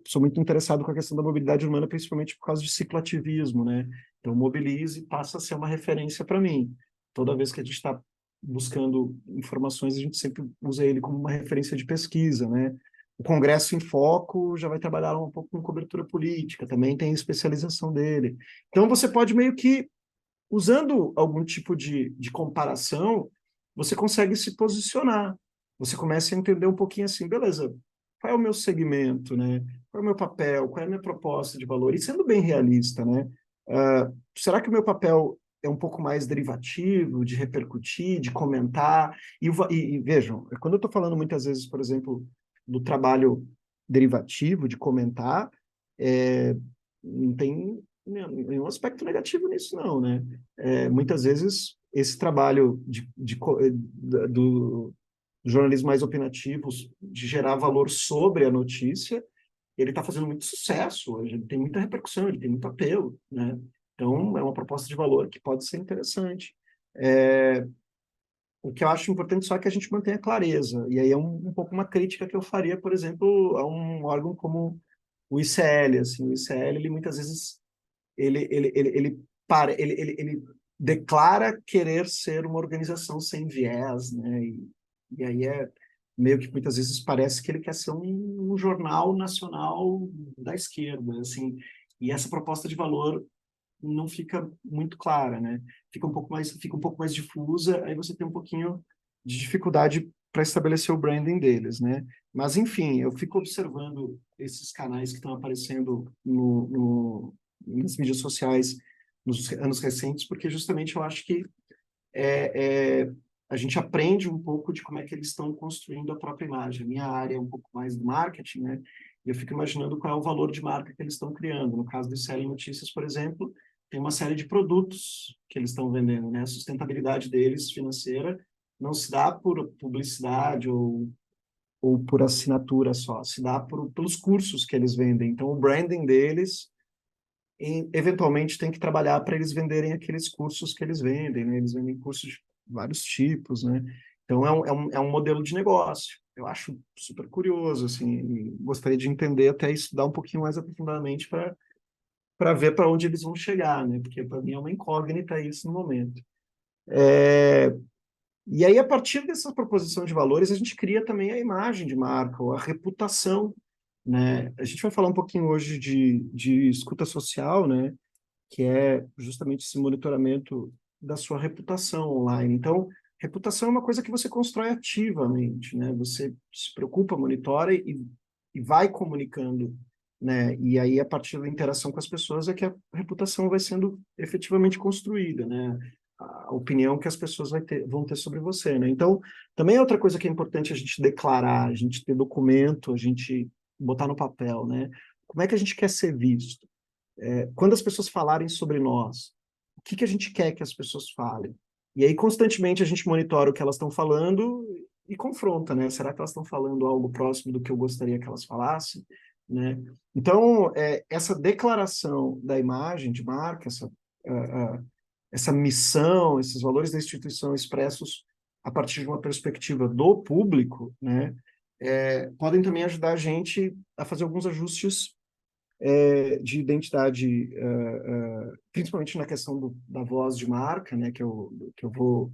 Speaker 1: sou muito interessado com a questão da mobilidade urbana, principalmente por causa de cicloativismo, né? Então, o Mobilize passa a ser uma referência para mim. Toda vez que a gente está buscando informações, a gente sempre usa ele como uma referência de pesquisa, né? O Congresso em Foco já vai trabalhar um pouco com cobertura política, também tem especialização dele. Então, você pode meio que, usando algum tipo de comparação, você consegue se posicionar. Você começa a entender um pouquinho assim, beleza, qual é o meu segmento, né? Qual é o meu papel? Qual é a minha proposta de valor? E sendo bem realista, né? Será que o meu papel é um pouco mais derivativo, de repercutir, de comentar? E vejam, quando eu estou falando muitas vezes, por exemplo, do trabalho derivativo, de comentar, não tem nenhum aspecto negativo nisso, não, né? Muitas vezes esse trabalho do jornalismo mais opinativo, de gerar valor sobre a notícia, ele está fazendo muito sucesso hoje, ele tem muita repercussão, ele tem muito apelo, né? Então, é uma proposta de valor que pode ser interessante. O que eu acho importante só é que a gente mantenha clareza, e aí é um pouco uma crítica que eu faria, por exemplo, a um órgão como o ICL, assim, o ICL, ele muitas vezes ele declara querer ser uma organização sem viés, né? E aí meio que muitas vezes parece que ele quer ser um jornal nacional da esquerda, assim. E essa proposta de valor não fica muito clara, né? Fica um pouco mais difusa, aí você tem um pouquinho de dificuldade para estabelecer o branding deles, né? Mas, enfim, eu fico observando esses canais que estão aparecendo nas mídias sociais nos anos recentes, porque justamente eu acho que a gente aprende um pouco de como é que eles estão construindo a própria imagem. A minha área é um pouco mais do marketing, né? E eu fico imaginando qual é o valor de marca que eles estão criando. No caso do Série Notícias, por exemplo, tem uma série de produtos que eles estão vendendo, né? A sustentabilidade deles financeira não se dá por publicidade ou por assinatura só, se dá pelos cursos que eles vendem. Então, o branding deles eventualmente tem que trabalhar para eles venderem aqueles cursos que eles vendem, né? Eles vendem cursos de vários tipos, né? Então, é um modelo de negócio. Eu acho super curioso, assim, e gostaria de entender até estudar um pouquinho mais aprofundadamente para ver para onde eles vão chegar, né? Porque para mim é uma incógnita isso no momento. E aí, a partir dessa proposição de valores, a gente cria também a imagem de marca, ou a reputação, né? A gente vai falar um pouquinho hoje de escuta social, né? Que é justamente esse monitoramento da sua reputação online. Então, reputação é uma coisa que você constrói ativamente, né? Você se preocupa, monitora e vai comunicando, né? E aí, a partir da interação com as pessoas, é que a reputação vai sendo efetivamente construída, né? A opinião que as pessoas vão ter sobre você, né? Então, também é outra coisa que é importante a gente declarar, a gente ter documento, a gente botar no papel, né? como é que a gente quer ser visto? Quando as pessoas falarem sobre nós, o que a gente quer que as pessoas falem? E aí, constantemente, a gente monitora o que elas estão falando e confronta, né? Será que elas estão falando algo próximo do que eu gostaria que elas falassem? Né? Então, essa declaração da imagem de marca, essa missão, esses valores da instituição expressos a partir de uma perspectiva do público, né? Podem também ajudar a gente a fazer alguns ajustes de identidade, principalmente na questão da voz de marca, né, que eu vou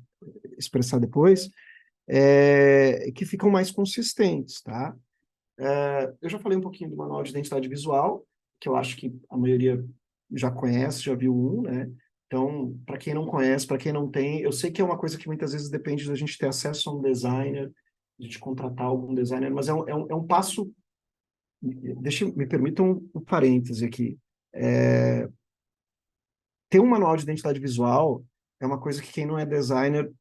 Speaker 1: expressar depois, que ficam mais consistentes, tá? Eu já falei um pouquinho do manual de identidade visual, que eu acho que a maioria já conhece, já viu um, né? Então, para quem não conhece, para quem não tem, eu sei que é uma coisa que muitas vezes depende da gente ter acesso a um designer, de gente contratar algum designer, mas é um passo. Me permitam um parêntese aqui. Ter um manual de identidade visual é uma coisa que quem não é designer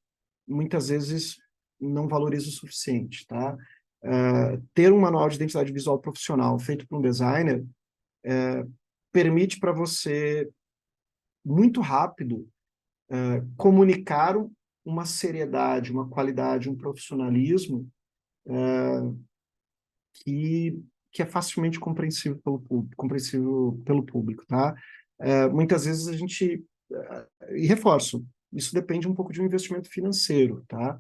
Speaker 1: muitas vezes não valoriza o suficiente, tá? Ter um manual de identidade visual profissional feito por um designer permite para você, muito rápido, comunicar uma seriedade, uma qualidade, um profissionalismo que, que é facilmente compreensível pelo público, tá? Muitas vezes a gente, e reforço, isso depende um pouco de um investimento financeiro, tá?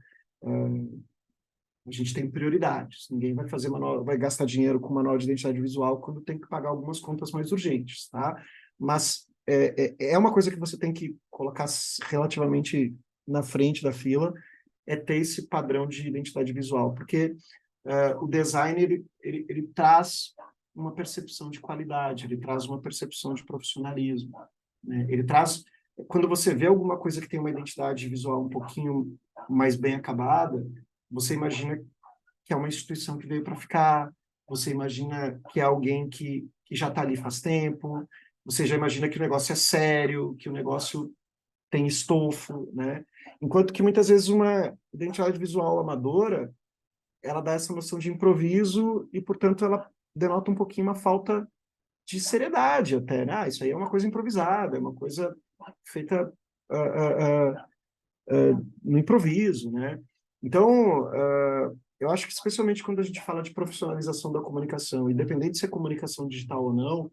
Speaker 1: A gente tem prioridades. Ninguém vai gastar dinheiro com manual de identidade visual quando tem que pagar algumas contas mais urgentes, tá? Mas é uma coisa que você tem que colocar relativamente na frente da fila, é ter esse padrão de identidade visual, porque o design ele traz uma percepção de qualidade, ele traz uma percepção de profissionalismo, né? Ele traz, quando você vê alguma coisa que tem uma identidade visual um pouquinho mais bem acabada, você imagina que é uma instituição que veio para ficar, você imagina que é alguém que já está ali faz tempo, você já imagina que o negócio é sério, que o negócio tem estofo, né? Enquanto que muitas vezes uma identidade visual amadora ela dá essa noção de improviso e, portanto, ela denota um pouquinho uma falta de seriedade até, né? Isso aí é uma coisa improvisada, é uma coisa feita no improviso, né? Então, eu acho que especialmente quando a gente fala de profissionalização da comunicação, independente se é comunicação digital ou não,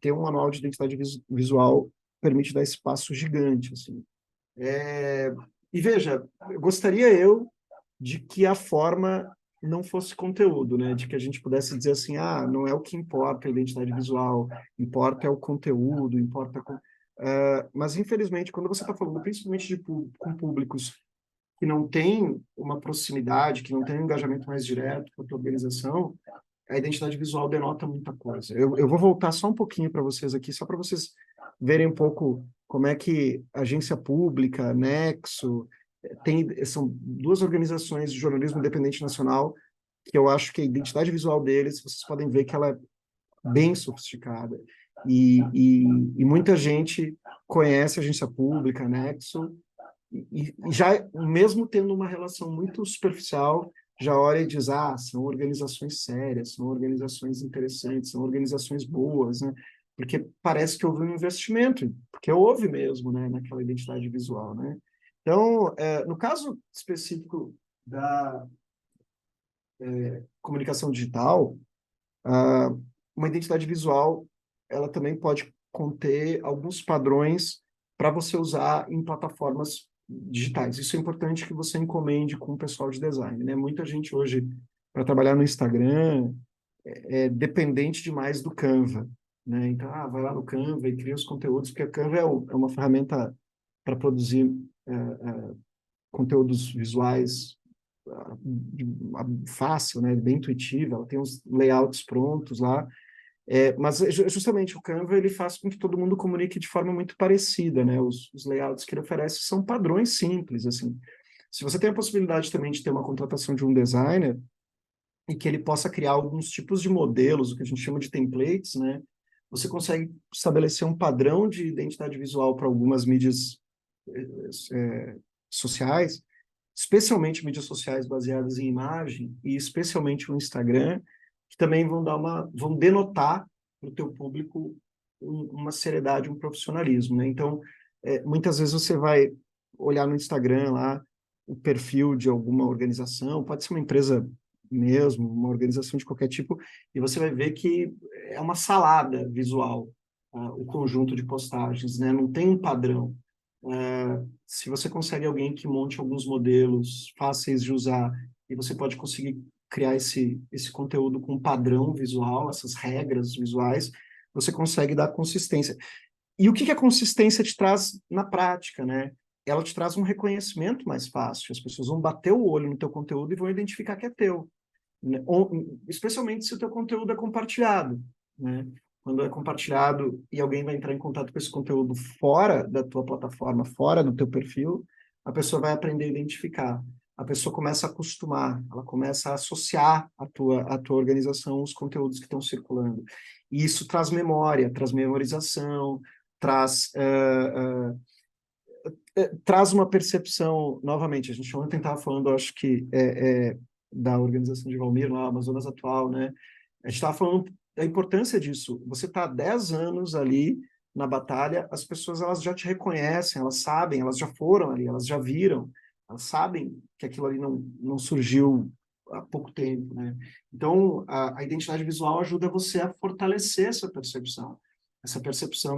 Speaker 1: ter um manual de identidade visual permite dar esse passo gigante, assim. E veja, gostaria eu de que a forma não fosse conteúdo, né? De que a gente pudesse dizer assim, não é o que importa a identidade visual, importa é o conteúdo, importa... mas, infelizmente, quando você está falando principalmente com públicos que não têm uma proximidade, que não têm um engajamento mais direto com a tua organização, a identidade visual denota muita coisa. Eu vou voltar só um pouquinho para vocês aqui, só para vocês verem um pouco como é que agência pública, Nexo, são duas organizações de jornalismo independente nacional que eu acho que a identidade visual deles, vocês podem ver que ela é bem sofisticada. E muita gente conhece a agência pública, Nexo, e já, mesmo tendo uma relação muito superficial, já olha e diz, são organizações sérias, são organizações interessantes, são organizações boas, né? Porque parece que houve um investimento, porque houve mesmo, né, naquela identidade visual, né? Então, no caso específico da comunicação digital, uma identidade visual, ela também pode conter alguns padrões para você usar em plataformas digitais. Isso é importante que você encomende com o pessoal de design, né? Muita gente hoje, para trabalhar no Instagram, é dependente demais do Canva, né? Então, vai lá no Canva e cria os conteúdos, porque a Canva é uma ferramenta para produzir conteúdos visuais fácil, né? Bem intuitiva, ela tem os layouts prontos lá, mas justamente o Canva ele faz com que todo mundo comunique de forma muito parecida, né? Os layouts que ele oferece são padrões simples, assim. Se você tem a possibilidade também de ter uma contratação de um designer e que ele possa criar alguns tipos de modelos, o que a gente chama de templates, né? Você consegue estabelecer um padrão de identidade visual para algumas mídias sociais, especialmente mídias sociais baseadas em imagem e especialmente o Instagram, que também vão denotar para o teu público uma seriedade, um profissionalismo, né? Então, muitas vezes você vai olhar no Instagram lá o perfil de alguma organização, pode ser uma empresa mesmo, uma organização de qualquer tipo, e você vai ver que é uma salada visual, o conjunto de postagens, né? Não tem um padrão. Se você consegue alguém que monte alguns modelos fáceis de usar, e você pode conseguir criar esse conteúdo com padrão visual, essas regras visuais, você consegue dar consistência. E o que a consistência te traz na prática, né? Ela te traz um reconhecimento mais fácil. As pessoas vão bater o olho no teu conteúdo e vão identificar que é teu, né? Especialmente se o teu conteúdo é compartilhado, né? Quando é compartilhado e alguém vai entrar em contato com esse conteúdo fora da tua plataforma, fora do teu perfil, a pessoa vai aprender a identificar. A pessoa começa a acostumar, ela começa a associar a tua organização os conteúdos que estão circulando. E isso traz memória, traz memorização, traz uma percepção, novamente, a gente ontem estava falando, acho que da organização de Valmir, lá, Amazonas Atual, né? A gente estava falando da importância disso. Você está há 10 anos ali na batalha, as pessoas elas já te reconhecem, elas sabem, elas já foram ali, elas já viram, elas sabem que aquilo ali não surgiu há pouco tempo, né? Então, a identidade visual ajuda você a fortalecer essa percepção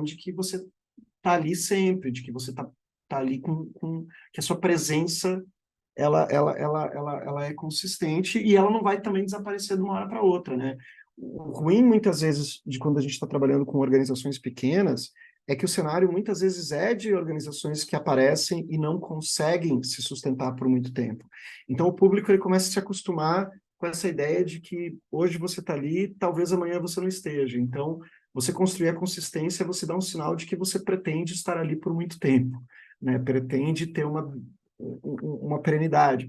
Speaker 1: de que você está ali sempre, de que você tá ali que a sua presença ela é consistente e ela não vai também desaparecer de uma hora para outra, né? O ruim, muitas vezes, de quando a gente está trabalhando com organizações pequenas, é que o cenário, muitas vezes, é de organizações que aparecem e não conseguem se sustentar por muito tempo. Então, o público ele começa a se acostumar com essa ideia de que hoje você está ali, talvez amanhã você não esteja. Então, você construir a consistência, você dá um sinal de que você pretende estar ali por muito tempo, né? Pretende ter uma perenidade,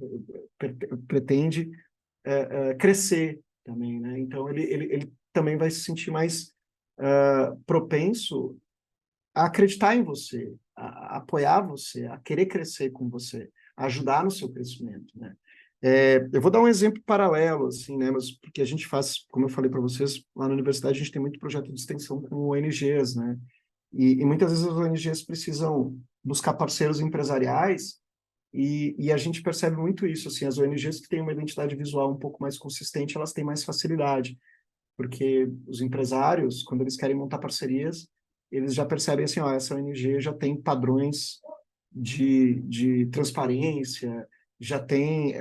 Speaker 1: pretende crescer também, né? Então ele também vai se sentir mais propenso a acreditar em você, a apoiar você, a querer crescer com você, a ajudar no seu crescimento, né? Eu vou dar um exemplo paralelo, assim, né? Mas porque a gente faz, como eu falei para vocês, lá na universidade a gente tem muito projeto de extensão com ONGs, né? E muitas vezes as ONGs precisam buscar parceiros empresariais e a gente percebe muito isso, assim, as ONGs que têm uma identidade visual um pouco mais consistente, elas têm mais facilidade, porque os empresários, quando eles querem montar parcerias, eles já percebem assim, ó, essa ONG já tem padrões de transparência, já tem,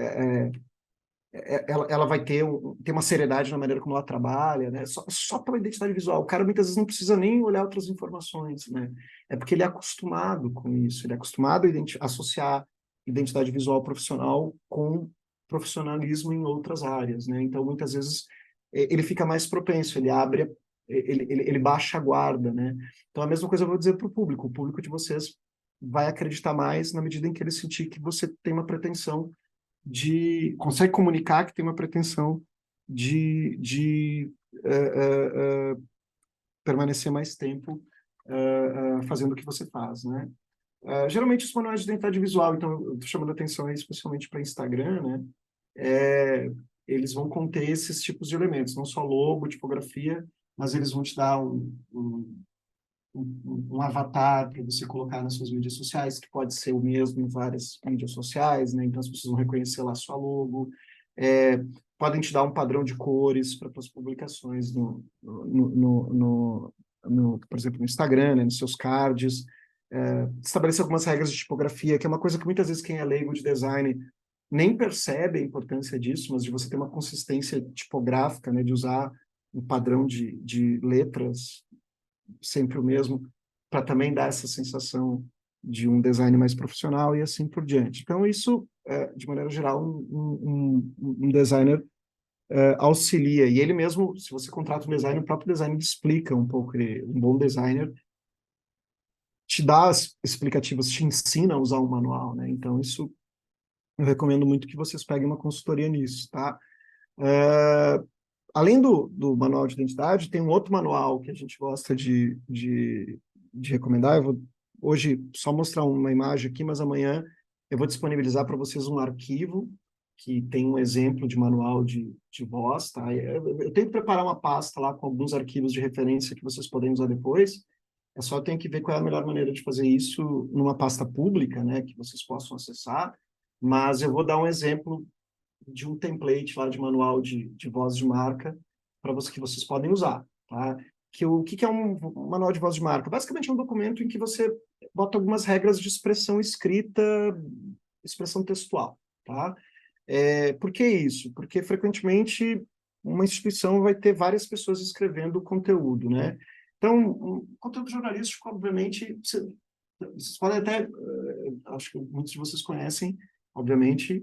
Speaker 1: ela vai ter uma seriedade na maneira como ela trabalha, né? Só pela identidade visual. O cara muitas vezes não precisa nem olhar outras informações, né? É porque ele é acostumado com isso, ele é acostumado a associar identidade visual profissional com profissionalismo em outras áreas, né? Então, muitas vezes, ele fica mais propenso, ele baixa a guarda, né? Então, a mesma coisa eu vou dizer para o público de vocês vai acreditar mais na medida em que ele sentir que você tem uma pretensão consegue comunicar que tem uma pretensão de permanecer mais tempo fazendo o que você faz, né? Geralmente os manuais de identidade visual, então eu estou chamando a atenção aí especialmente para Instagram, né? Eles vão conter esses tipos de elementos, não só logo, tipografia, mas eles vão te dar um avatar para você colocar nas suas mídias sociais, que pode ser o mesmo em várias mídias sociais, né? Então as pessoas vão reconhecer lá a sua logo. É, podem te dar um padrão de cores para as publicações por exemplo, no Instagram, né? Nos seus cards. Estabelecer algumas regras de tipografia, que é uma coisa que muitas vezes quem é leigo de design nem percebe a importância disso, mas de você ter uma consistência tipográfica, né? De usar um padrão de letras sempre o mesmo, para também dar essa sensação de um design mais profissional e assim por diante. Então, isso, de maneira geral, um designer auxilia. E ele mesmo, se você contrata um designer, o próprio designer explica um pouco. Um bom designer te dá as explicativas, te ensina a usar um manual, né? Então, isso eu recomendo muito que vocês peguem uma consultoria nisso, tá? Além do manual de identidade, tem um outro manual que a gente gosta de recomendar. Eu vou hoje só mostrar uma imagem aqui, mas amanhã eu vou disponibilizar para vocês um arquivo que tem um exemplo de manual de voz, tá? Eu tenho que preparar uma pasta lá com alguns arquivos de referência que vocês podem usar depois. É só eu tenho que ver qual é a melhor maneira de fazer isso numa pasta pública, né, que vocês possam acessar. Mas eu vou dar um exemplo de um template lá de manual de voz de marca para você que vocês podem usar, tá? Que é um manual de voz de marca? Basicamente é um documento em que você bota algumas regras de expressão escrita, expressão textual, tá? Por que isso? Porque frequentemente uma instituição vai ter várias pessoas escrevendo conteúdo, né? Então, conteúdo jornalístico, obviamente, vocês podem até, acho que muitos de vocês conhecem, obviamente,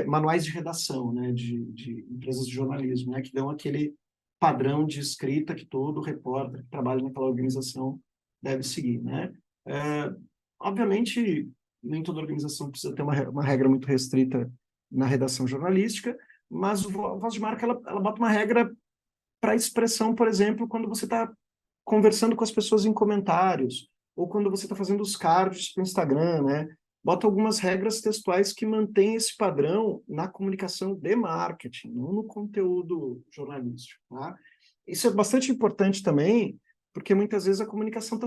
Speaker 1: manuais de redação, né, de empresas de jornalismo, né, que dão aquele padrão de escrita que todo repórter que trabalha naquela organização deve seguir, né? É, obviamente, nem toda organização precisa ter uma regra muito restrita na redação jornalística, mas a voz de marca ela bota uma regra para expressão, por exemplo, quando você está conversando com as pessoas em comentários, ou quando você está fazendo os cards para o Instagram, né? Bota algumas regras textuais que mantêm esse padrão na comunicação de marketing, não no conteúdo jornalístico, tá? Isso é bastante importante também, porque muitas vezes a comunicação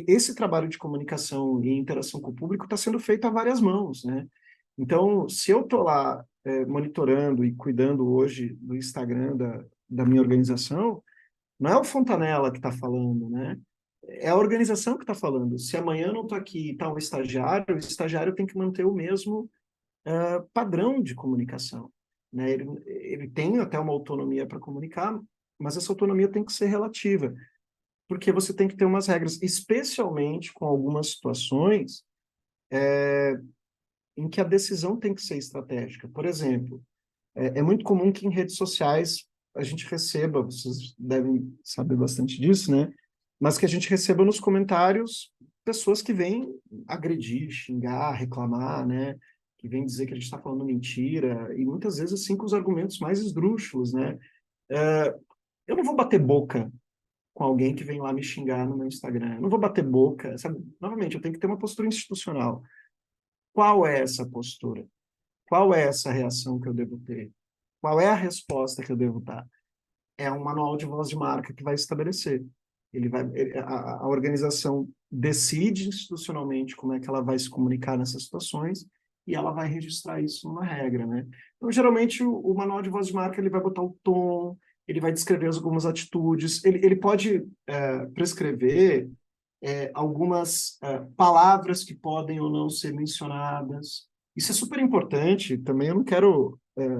Speaker 1: esse trabalho de comunicação e interação com o público está sendo feito a várias mãos, né? Então, se eu estou lá monitorando e cuidando hoje do Instagram da minha organização, não é o Fontanella que está falando, né? É a organização que está falando. Se amanhã eu não estou aqui e está um estagiário, o estagiário tem que manter o mesmo padrão de comunicação, né? Ele tem até uma autonomia para comunicar, mas essa autonomia tem que ser relativa, porque você tem que ter umas regras, especialmente com algumas situações em que a decisão tem que ser estratégica. Por exemplo, é muito comum que em redes sociais a gente receba, vocês devem saber bastante disso, né? Mas que a gente receba nos comentários pessoas que vêm agredir, xingar, reclamar, né? Que vêm dizer que a gente está falando mentira, e muitas vezes assim com os argumentos mais esdrúxulos, né? Eu não vou bater boca com alguém que vem lá me xingar no meu Instagram. Eu não vou bater boca, sabe? Novamente, eu tenho que ter uma postura institucional. Qual é essa postura? Qual é essa reação que eu devo ter? Qual é a resposta que eu devo dar? É um manual de voz de marca que vai estabelecer. A organização decide institucionalmente como é que ela vai se comunicar nessas situações e ela vai registrar isso numa regra, né? Então, geralmente, o manual de voz de marca ele vai botar o tom, ele vai descrever algumas atitudes, ele pode prescrever algumas palavras que podem ou não ser mencionadas. Isso é super importante. Também eu não quero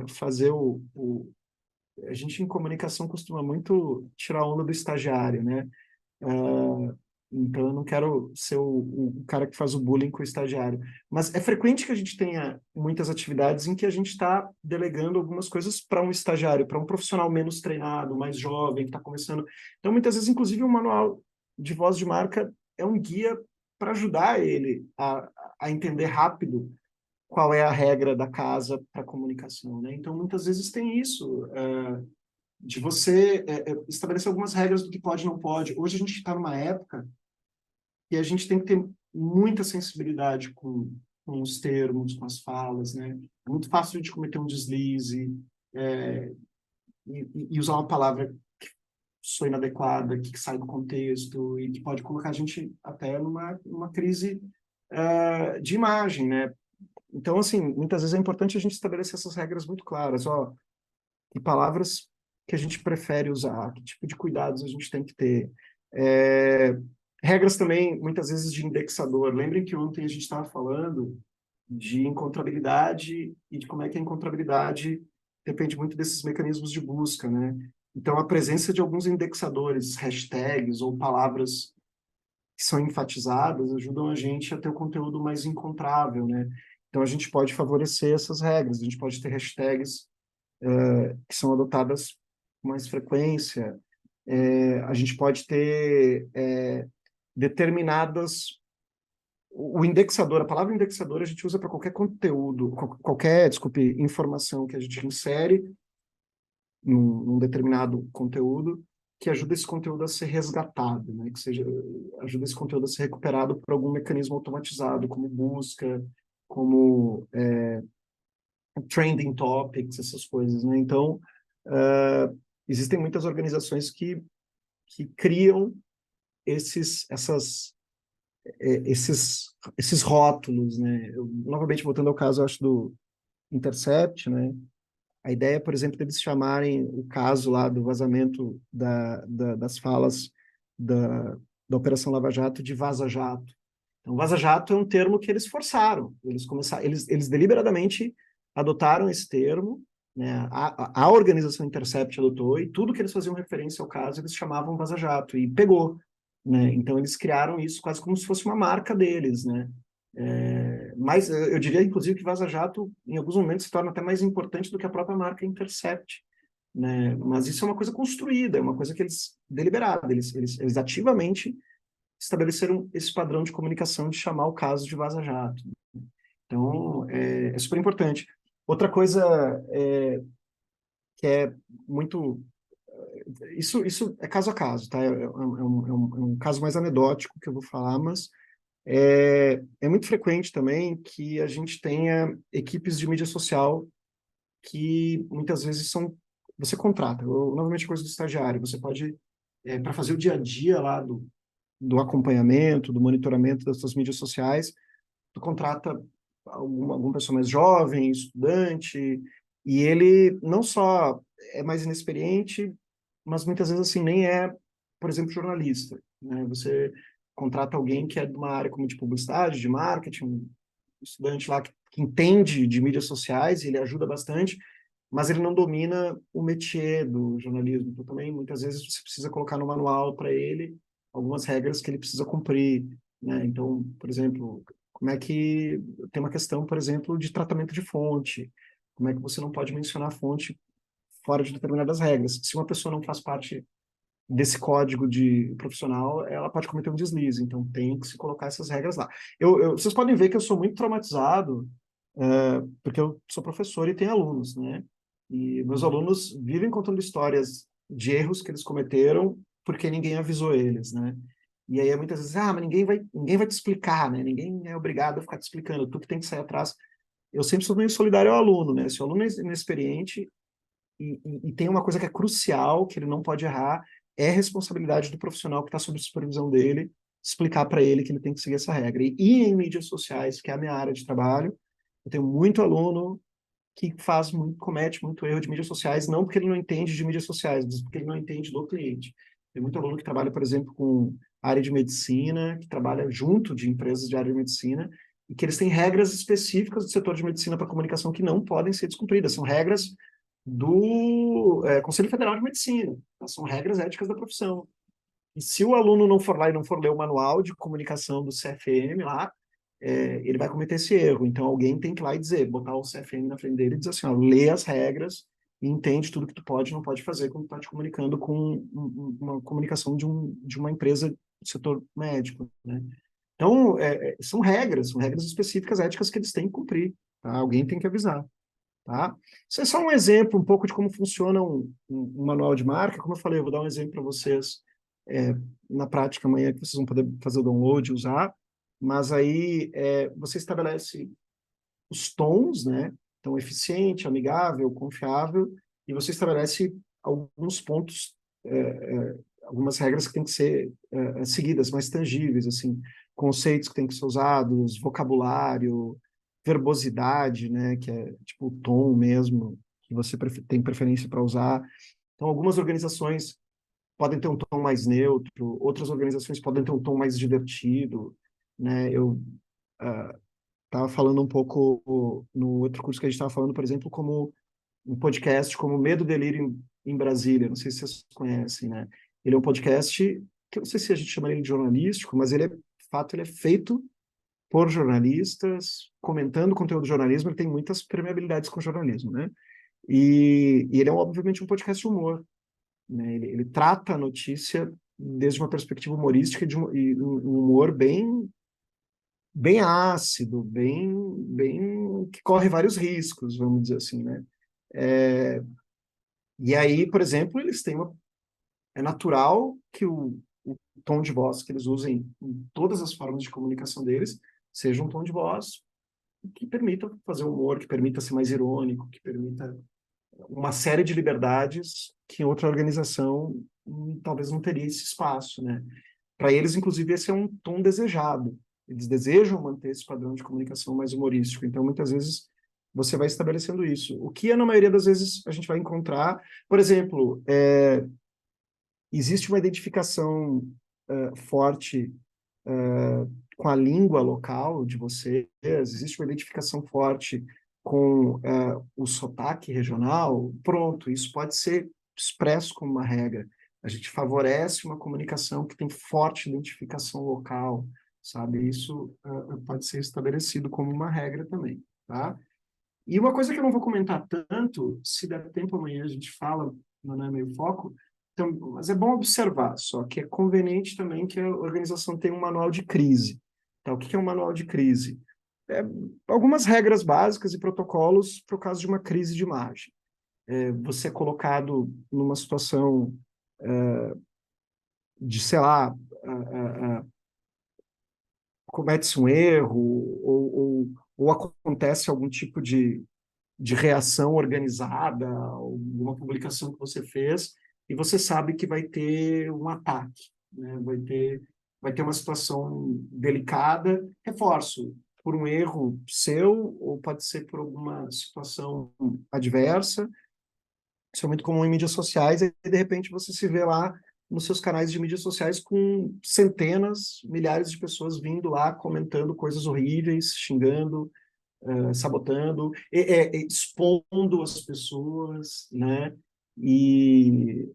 Speaker 1: fazer a gente em comunicação costuma muito tirar onda do estagiário, né? Então eu não quero ser o cara que faz o bullying com o estagiário. Mas é frequente que a gente tenha muitas atividades em que a gente está delegando algumas coisas para um estagiário, para um profissional menos treinado, mais jovem, que está começando. Então, muitas vezes, inclusive, o manual de voz de marca é um guia para ajudar ele a entender rápido qual é a regra da casa para comunicação, né? Então, muitas vezes tem isso, de você estabelecer algumas regras do que pode e não pode. Hoje a gente está numa época que a gente tem que ter muita sensibilidade com os termos, com as falas, né? É muito fácil de cometer um deslize e usar uma palavra que soa inadequada, que sai do contexto e que pode colocar a gente até numa crise de imagem, né? Então, assim, muitas vezes é importante a gente estabelecer essas regras muito claras, ó, que palavras que a gente prefere usar, que tipo de cuidados a gente tem que ter. Regras também, muitas vezes, de indexador. Lembrem que ontem a gente estava falando de encontrabilidade e de como é que a encontrabilidade depende muito desses mecanismos de busca, né? Então, a presença de alguns indexadores, hashtags ou palavras que são enfatizadas ajudam a gente a ter o conteúdo mais encontrável, né? Então, a gente pode favorecer essas regras, a gente pode ter hashtags que são adotadas com mais frequência, a gente pode ter determinadas... O indexador, a palavra indexador a gente usa para qualquer conteúdo, qualquer, desculpe, informação que a gente insere num determinado conteúdo, que ajuda esse conteúdo a ser resgatado, né? Ajuda esse conteúdo a ser recuperado por algum mecanismo automatizado, como busca, como trending topics, essas coisas, né? Então, existem muitas organizações que criam esses rótulos, né? Novamente, voltando ao caso, acho, do Intercept, né? A ideia, por exemplo, deles chamarem o caso lá do vazamento das falas da, da Operação Lava Jato de vaza-jato. Então, vaza-jato é um termo que eles forçaram. Eles deliberadamente adotaram esse termo, né? A organização Intercept adotou, e tudo que eles faziam referência ao caso, eles chamavam vaza-jato, e pegou, né? Então, eles criaram isso quase como se fosse uma marca deles, né? Mas eu diria, inclusive, que vaza-jato, em alguns momentos, se torna até mais importante do que a própria marca Intercept, né? Mas isso é uma coisa construída, é uma coisa que eles, deliberada, eles ativamente estabeleceram esse padrão de comunicação de chamar o caso de vaza-jato. Então, é super importante. Outra coisa que é muito... Isso é caso a caso, tá? É um caso mais anedótico que eu vou falar, mas é muito frequente também que a gente tenha equipes de mídia social que muitas vezes você contrata. Novamente, coisa do estagiário. Você pode, para fazer o dia a dia lá do acompanhamento, do monitoramento das suas mídias sociais, tu contrata alguma pessoa mais jovem, estudante, e ele não só é mais inexperiente, mas muitas vezes assim nem é, por exemplo, jornalista, né? Você contrata alguém que é de uma área como de publicidade, de marketing, um estudante lá que entende de mídias sociais, e ele ajuda bastante, mas ele não domina o métier do jornalismo. Então também muitas vezes você precisa colocar no manual para ele algumas regras que ele precisa cumprir, né? Então, por exemplo, como é que tem uma questão, por exemplo, de tratamento de fonte? Como é que você não pode mencionar fonte fora de determinadas regras? Se uma pessoa não faz parte desse código de profissional, ela pode cometer um deslize. Então tem que se colocar essas regras lá. Vocês podem ver que eu sou muito traumatizado, porque eu sou professor e tenho alunos, né? E meus alunos vivem contando histórias de erros que eles cometeram porque ninguém avisou eles, né? E aí muitas vezes, mas ninguém vai te explicar, né? Ninguém é obrigado a ficar te explicando, tu que tem que sair atrás. Eu sempre sou meio solidário ao aluno, né? Se o aluno é inexperiente e tem uma coisa que é crucial, que ele não pode errar, é responsabilidade do profissional que está sob supervisão dele, explicar para ele que ele tem que seguir essa regra. E em mídias sociais, que é a minha área de trabalho, eu tenho muito aluno que comete muito erro de mídias sociais, não porque ele não entende de mídias sociais, mas porque ele não entende do cliente. Tem muito aluno que trabalha, por exemplo, com área de medicina, que trabalha junto de empresas de área de medicina, e que eles têm regras específicas do setor de medicina para comunicação que não podem ser descumpridas. São regras do Conselho Federal de Medicina. Tá? São regras éticas da profissão. E se o aluno não for lá e não for ler o manual de comunicação do CFM lá, ele vai cometer esse erro. Então, alguém tem que ir lá e dizer, botar o CFM na frente dele e dizer assim, ó, lê as regras e entende tudo que tu pode e não pode fazer quando tu está te comunicando com uma comunicação de uma empresa do setor médico, né? Então, são regras específicas éticas que eles têm que cumprir, tá? Alguém tem que avisar. Tá? Isso é só um exemplo, um pouco de como funciona um manual de marca. Como eu falei, eu vou dar um exemplo para vocês na prática amanhã, que vocês vão poder fazer o download e usar. Mas aí você estabelece os tons, né? Então, eficiente, amigável, confiável, e você estabelece alguns pontos, algumas regras que têm que ser seguidas, mais tangíveis, assim, conceitos que têm que ser usados, vocabulário, verbosidade, né? Que é tipo o tom mesmo, que você tem preferência para usar. Então, algumas organizações podem ter um tom mais neutro, outras organizações podem ter um tom mais divertido, né? Eu estava falando um pouco no outro curso que a gente estava falando, por exemplo, como um podcast como Medo e Delírio em Brasília, não sei se vocês conhecem, né? Ele é um podcast que eu não sei se a gente chama ele de jornalístico, mas ele de fato, ele é feito por jornalistas, comentando o conteúdo do jornalismo, ele tem muitas permeabilidades com o jornalismo, né? E ele é, obviamente, um podcast de humor, né? Ele trata a notícia desde uma perspectiva humorística e um humor bem ácido, bem que corre vários riscos, vamos dizer assim, né? E aí, por exemplo, é natural que o tom de voz que eles usem em todas as formas de comunicação deles seja um tom de voz que permita fazer humor, que permita ser mais irônico, que permita uma série de liberdades que outra organização talvez não teria esse espaço, né? Para eles, inclusive, esse é um tom desejado. Eles desejam manter esse padrão de comunicação mais humorístico. Então, muitas vezes, você vai estabelecendo isso. O que, na maioria das vezes, a gente vai encontrar... Por exemplo, existe uma identificação forte com a língua local de vocês, existe uma identificação forte com o sotaque regional, pronto, isso pode ser expresso como uma regra. A gente favorece uma comunicação que tem forte identificação local, sabe? Isso pode ser estabelecido como uma regra também, tá? E uma coisa que eu não vou comentar tanto, se der tempo amanhã a gente fala, não é meio foco, então, mas é bom observar, só que é conveniente também que a organização tenha um manual de crise. Então, o que é um manual de crise? É algumas regras básicas e protocolos para o caso de uma crise de imagem. Você é colocado numa situação de, sei lá, comete-se um erro ou acontece algum tipo de reação organizada, alguma publicação que você fez, e você sabe que vai ter um ataque, né? Vai ter uma situação delicada, reforço, por um erro seu, ou pode ser por alguma situação adversa. Isso é muito comum em mídias sociais, e de repente você se vê lá nos seus canais de mídias sociais com centenas, milhares de pessoas vindo lá comentando coisas horríveis, xingando, sabotando, expondo as pessoas, né?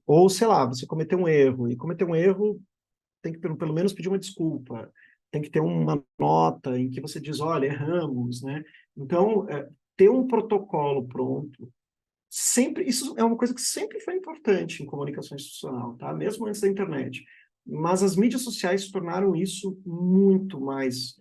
Speaker 1: Ou, sei lá, você cometeu um erro, e cometer um erro tem que pelo menos pedir uma desculpa, tem que ter uma nota em que você diz, olha, erramos, né? Então, ter um protocolo pronto, sempre, isso é uma coisa que sempre foi importante em comunicação institucional, tá? Mesmo antes da internet. Mas as mídias sociais tornaram isso muito mais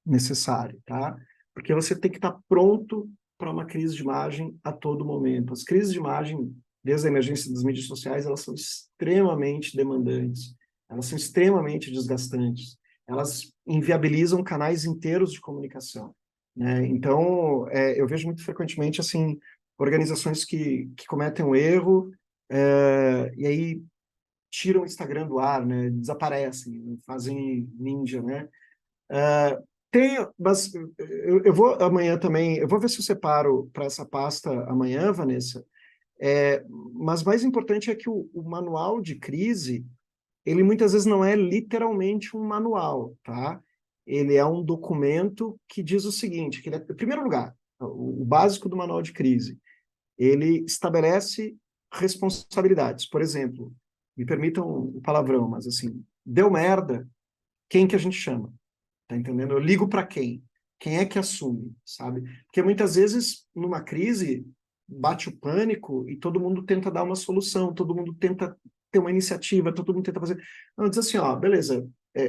Speaker 1: necessário, tá? Porque você tem que estar pronto para uma crise de imagem a todo momento. As crises de imagem, desde a emergência das mídias sociais, elas são extremamente demandantes, elas são extremamente desgastantes, elas inviabilizam canais inteiros de comunicação, né? Então, eu vejo muito frequentemente, assim, organizações que cometem um erro, e aí tiram o Instagram do ar, né? Desaparecem, fazem ninja, né? Mas eu vou amanhã também, eu vou ver se eu separo para essa pasta amanhã, Vanessa, mas mais importante é que o manual de crise, ele muitas vezes não é literalmente um manual, tá? Ele é um documento que diz o seguinte, que ele em primeiro lugar, o básico do manual de crise, ele estabelece responsabilidades. Por exemplo, me permitam o palavrão, mas assim, deu merda, quem que a gente chama? Tá entendendo? Eu ligo para quem? Quem é que assume, sabe? Porque muitas vezes, numa crise, bate o pânico e todo mundo tenta dar uma solução, todo mundo tenta ter uma iniciativa, todo mundo tenta fazer. Não, diz assim, ó, beleza.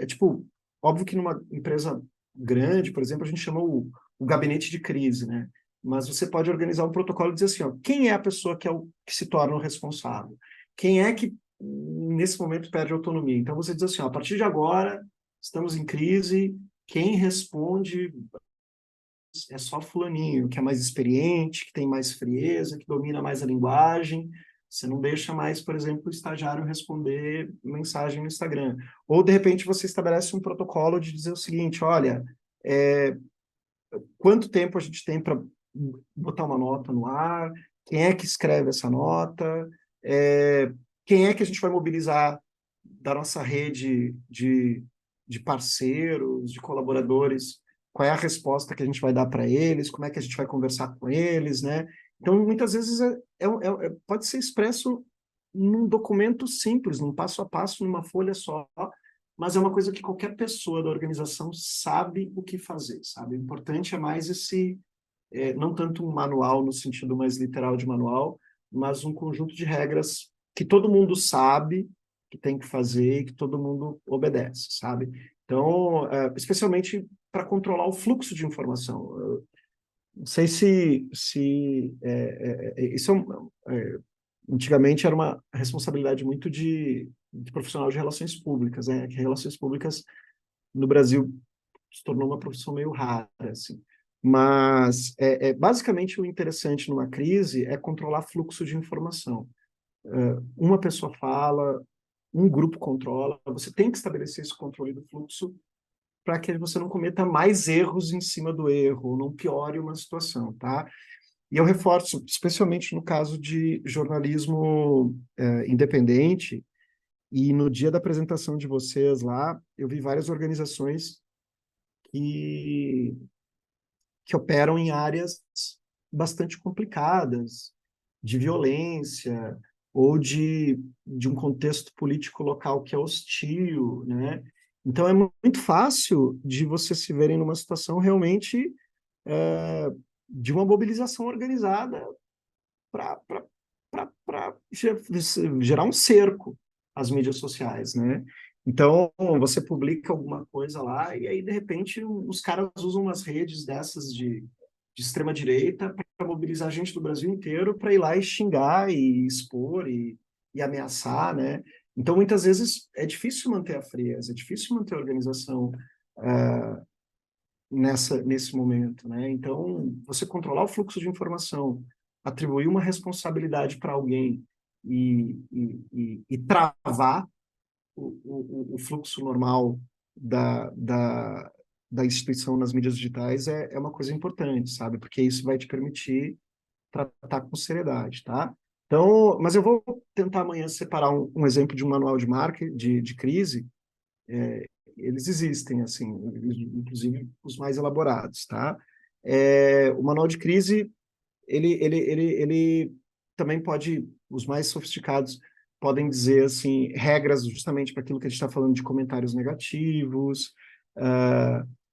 Speaker 1: Tipo, óbvio que numa empresa grande, por exemplo, a gente chama o gabinete de crise, né? Mas você pode organizar um protocolo e dizer assim, ó, quem é a pessoa que se torna o responsável? Quem é que, nesse momento, perde autonomia? Então, você diz assim, ó, a partir de agora, estamos em crise, quem responde é só fulaninho, que é mais experiente, que tem mais frieza, que domina mais a linguagem. Você não deixa mais, por exemplo, o estagiário responder mensagem no Instagram. Ou, de repente, você estabelece um protocolo de dizer o seguinte, olha, quanto tempo a gente tem para botar uma nota no ar? Quem é que escreve essa nota? Quem é que a gente vai mobilizar da nossa rede de parceiros, de colaboradores? Qual é a resposta que a gente vai dar para eles? Como é que a gente vai conversar com eles, né? Então, muitas vezes, pode ser expresso num documento simples, num passo a passo, numa folha só, mas é uma coisa que qualquer pessoa da organização sabe o que fazer, sabe? O importante é mais não tanto um manual no sentido mais literal de manual, mas um conjunto de regras que todo mundo sabe que tem que fazer e que todo mundo obedece, sabe? Então, especialmente para controlar o fluxo de informação. Eu não sei se isso antigamente era uma responsabilidade muito de profissional de relações públicas, né? Que relações públicas no Brasil se tornou uma profissão meio rara, assim. Mas, basicamente, o interessante numa crise é controlar fluxo de informação. Uma pessoa fala, um grupo controla, você tem que estabelecer esse controle do fluxo para que você não cometa mais erros em cima do erro, ou não piore uma situação, tá? E eu reforço, especialmente no caso de jornalismo independente, e no dia da apresentação de vocês lá, eu vi várias organizações que, que operam em áreas bastante complicadas, de violência, ou de um contexto político local que é hostil, né? Então é muito fácil de você se verem numa situação realmente é, de uma mobilização organizada para gerar um cerco às mídias sociais, né? Então, você publica alguma coisa lá e aí, de repente, os caras usam umas redes dessas de extrema-direita para mobilizar a gente do Brasil inteiro para ir lá e xingar e expor e ameaçar, né? Então, muitas vezes, é difícil manter a frieza, é difícil manter a organização nesse momento, né? Então, você controlar o fluxo de informação, atribuir uma responsabilidade para alguém e travar o fluxo normal da instituição nas mídias digitais é uma coisa importante, sabe? Porque isso vai te permitir tratar com seriedade, tá? Então, mas eu vou tentar amanhã separar um exemplo de um manual de marca de crise. Eles existem, assim, inclusive os mais elaborados, tá? O manual de crise, ele também pode, os mais sofisticados podem dizer, assim, regras justamente para aquilo que a gente está falando de comentários negativos,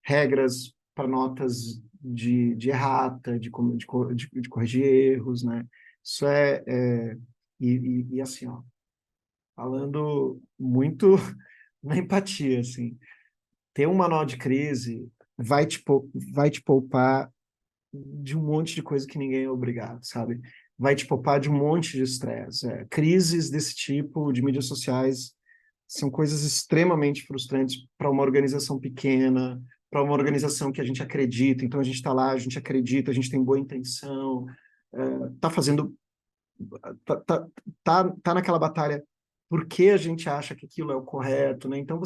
Speaker 1: regras para notas de errata, de corrigir erros, né? Isso e assim, ó, falando muito na empatia, assim, ter um manual de crise vai te poupar de um monte de coisa que ninguém é obrigado, sabe? Vai te poupar de um monte de estresse. Crises desse tipo, de mídias sociais, são coisas extremamente frustrantes para uma organização pequena, para uma organização que a gente acredita. Então, a gente está lá, a gente acredita, a gente tem boa intenção, está fazendo, tá naquela batalha porque a gente acha que aquilo é o correto, né? Então,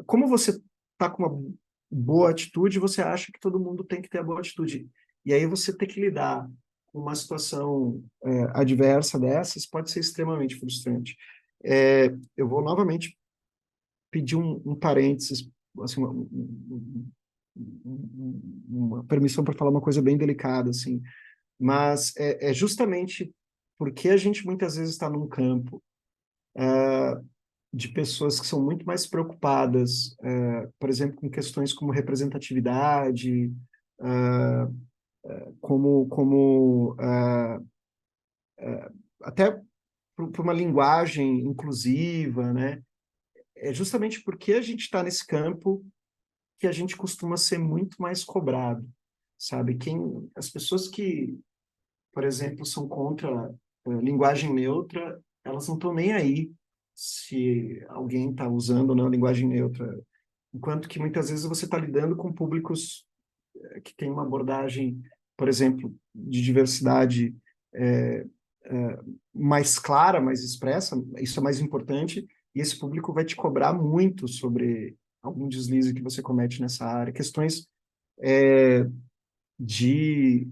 Speaker 1: como você está com uma boa atitude, você acha que todo mundo tem que ter a boa atitude. E aí você ter que lidar com uma situação adversa dessas pode ser extremamente frustrante. Eu vou novamente pedir um parênteses, assim, uma permissão para falar uma coisa bem delicada, assim, mas é justamente porque a gente muitas vezes está num campo de pessoas que são muito mais preocupadas, por exemplo, com questões como representatividade, como até por uma linguagem inclusiva, né? É justamente porque a gente está nesse campo que a gente costuma ser muito mais cobrado, sabe? As pessoas que, por exemplo, são contra linguagem neutra, elas não estão nem aí se alguém está usando ou não a linguagem neutra. Enquanto que muitas vezes você está lidando com públicos que têm uma abordagem, por exemplo, de diversidade é, mais clara, mais expressa, isso é mais importante, e esse público vai te cobrar muito sobre algum deslize que você comete nessa área. Questões de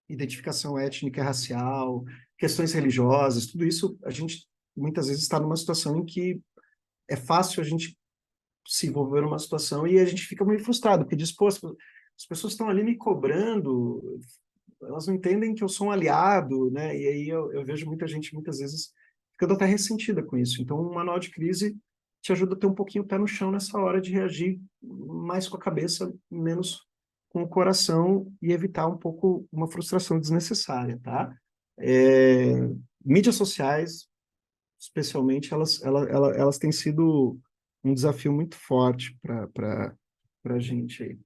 Speaker 1: identificação étnica e racial, questões religiosas, tudo isso a gente muitas vezes está numa situação em que é fácil a gente se envolver numa situação e a gente fica meio frustrado, porque diz, pô, as pessoas estão ali me cobrando, elas não entendem que eu sou um aliado, né? E aí eu vejo muita gente, muitas vezes, ficando até ressentida com isso. Então, um manual de crise te ajuda a ter um pouquinho o pé no chão nessa hora de reagir mais com a cabeça, menos com o coração e evitar um pouco uma frustração desnecessária, tá? É, mídias sociais, especialmente, elas têm sido um desafio muito forte para a gente aí.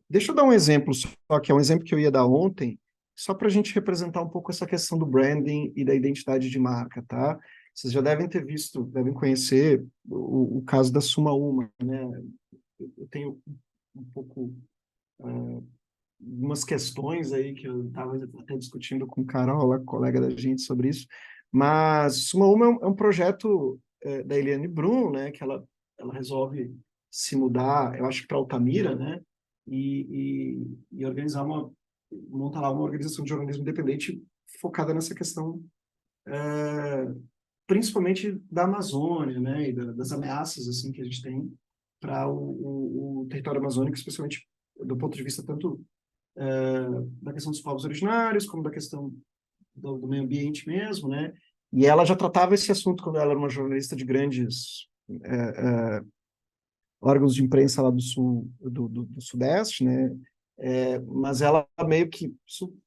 Speaker 1: Deixa eu dar um exemplo só, que é um exemplo que eu ia dar ontem, só para a gente representar um pouco essa questão do branding e da identidade de marca, tá? Vocês já devem ter visto, devem conhecer o caso da Suma Uma, né? Eu tenho um pouco umas questões aí que eu estava até discutindo com Carol, lá, colega da gente, sobre isso. Mas Suma Uma é um projeto da Eliane Brum, né, que ela resolve se mudar, eu acho, para Altamira, né, e organizar montar lá uma organização de jornalismo independente focada nessa questão, principalmente da Amazônia, né, e das ameaças assim que a gente tem para o território amazônico, especialmente do ponto de vista tanto da questão dos povos originários, como da questão do meio ambiente mesmo, né? E ela já tratava esse assunto quando ela era uma jornalista de grandes órgãos de imprensa lá do sul, do Sudeste, né? Mas ela meio que,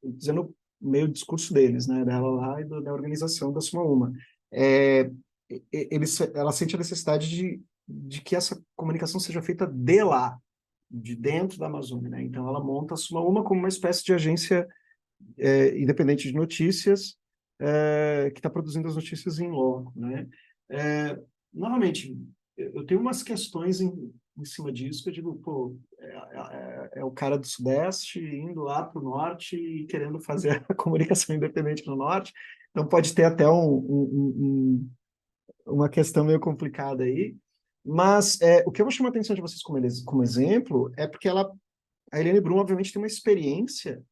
Speaker 1: dizendo meio o discurso deles, né? Dela lá e da organização da Suma Uma. É, ela sente a necessidade de que essa comunicação seja feita de lá, de dentro da Amazônia, né? Então ela monta a Suma Uma como uma espécie de agência independente de notícias, que está produzindo as notícias em loco, né? É, Novamente, eu tenho umas questões em cima disso, que eu digo, pô, é o cara do Sudeste indo lá para o Norte e querendo fazer a comunicação independente no Norte, então pode ter até uma questão meio complicada aí, mas o que eu vou chamar a atenção de vocês como exemplo é porque a Helene Brum, obviamente, tem uma experiência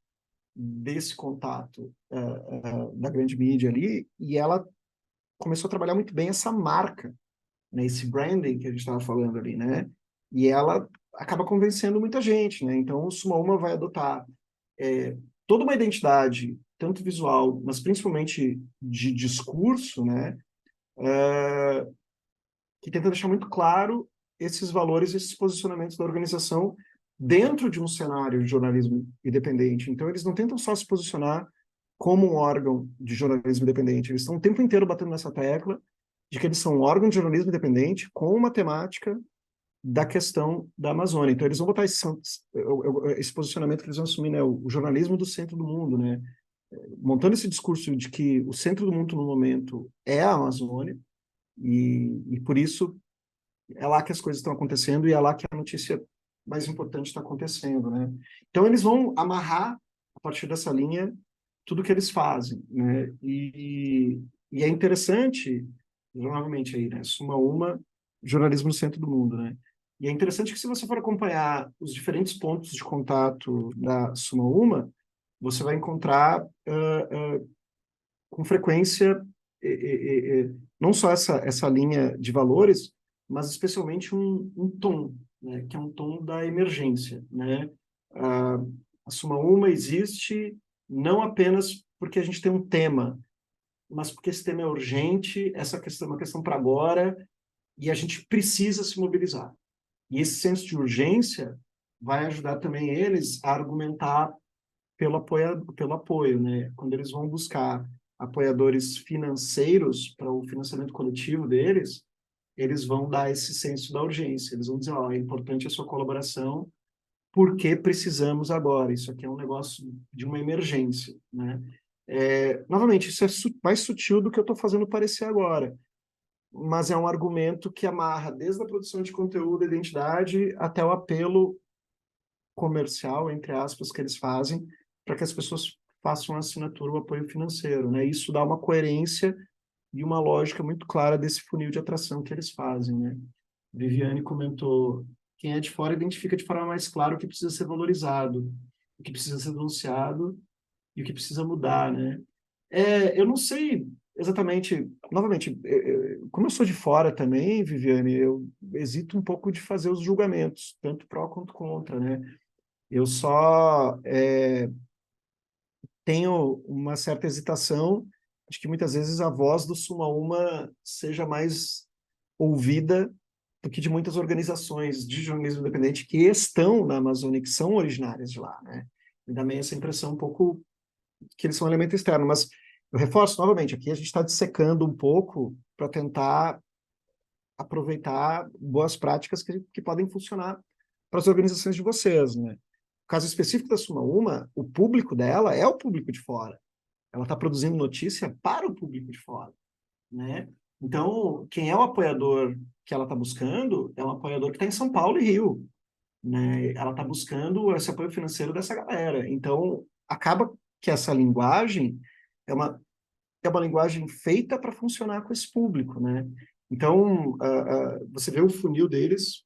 Speaker 1: desse contato da grande mídia ali, e ela começou a trabalhar muito bem essa marca, né, esse branding que a gente estava falando ali, né? E ela acaba convencendo muita gente, né? Então, o Suma Uma vai adotar toda uma identidade, tanto visual, mas principalmente de discurso, né? Que tenta deixar muito claro esses valores, esses posicionamentos da organização dentro de um cenário de jornalismo independente. Então, eles não tentam só se posicionar como um órgão de jornalismo independente, eles estão o tempo inteiro batendo nessa tecla de que eles são um órgão de jornalismo independente com uma temática da questão da Amazônia. Então, eles vão botar esse posicionamento que eles vão assumir, né? O jornalismo do centro do mundo, né? Montando esse discurso de que o centro do mundo, no momento, é a Amazônia, e por isso é lá que as coisas estão acontecendo e é lá que a notícia mais importante está acontecendo, né? Então eles vão amarrar a partir dessa linha tudo que eles fazem, né? E é interessante, novamente aí, né? Suma Uma, jornalismo no centro do mundo, né? E é interessante que se você for acompanhar os diferentes pontos de contato da Suma Uma, você vai encontrar com frequência não só essa linha de valores, mas especialmente um tom, né, que é um tom da emergência, né? A, a Suma Uma existe não apenas porque a gente tem um tema, mas porque esse tema é urgente, essa questão é uma questão para agora, e a gente precisa se mobilizar. E esse senso de urgência vai ajudar também eles a argumentar pelo apoio, né? Quando eles vão buscar apoiadores financeiros para o financiamento coletivo deles, eles vão dar esse senso da urgência. Eles vão dizer, ó, é importante a sua colaboração porque precisamos agora. Isso aqui é um negócio de uma emergência, né? Novamente, isso é mais sutil do que eu estou fazendo parecer agora, mas é um argumento que amarra desde a produção de conteúdo, identidade, até o apelo comercial, entre aspas, que eles fazem para que as pessoas façam a assinatura, o apoio financeiro, né? Isso dá uma coerência e uma lógica muito clara desse funil de atração que eles fazem, né? Viviane comentou, quem é de fora identifica de forma mais clara o que precisa ser valorizado, o que precisa ser denunciado e o que precisa mudar, né? Eu não sei exatamente, novamente, como eu sou de fora também, Viviane, eu hesito um pouco de fazer os julgamentos, tanto pró quanto contra, né? Eu só tenho uma certa hesitação de que muitas vezes a voz do Suma Uma seja mais ouvida do que de muitas organizações de jornalismo independente que estão na Amazônia, que são originárias de lá, né? Me dá meio essa impressão um pouco que eles são um elemento externo, mas eu reforço novamente, aqui a gente está dissecando um pouco para tentar aproveitar boas práticas que podem funcionar para as organizações de vocês, né? No caso específico da Suma Uma, o público dela é o público de fora. Ela está produzindo notícia para o público de fora, né? Então, quem é o apoiador que ela está buscando é um apoiador que está em São Paulo e Rio. né? Ela está buscando esse apoio financeiro dessa galera. Então, acaba que essa linguagem é uma linguagem feita para funcionar com esse público, né? Então, você vê o funil deles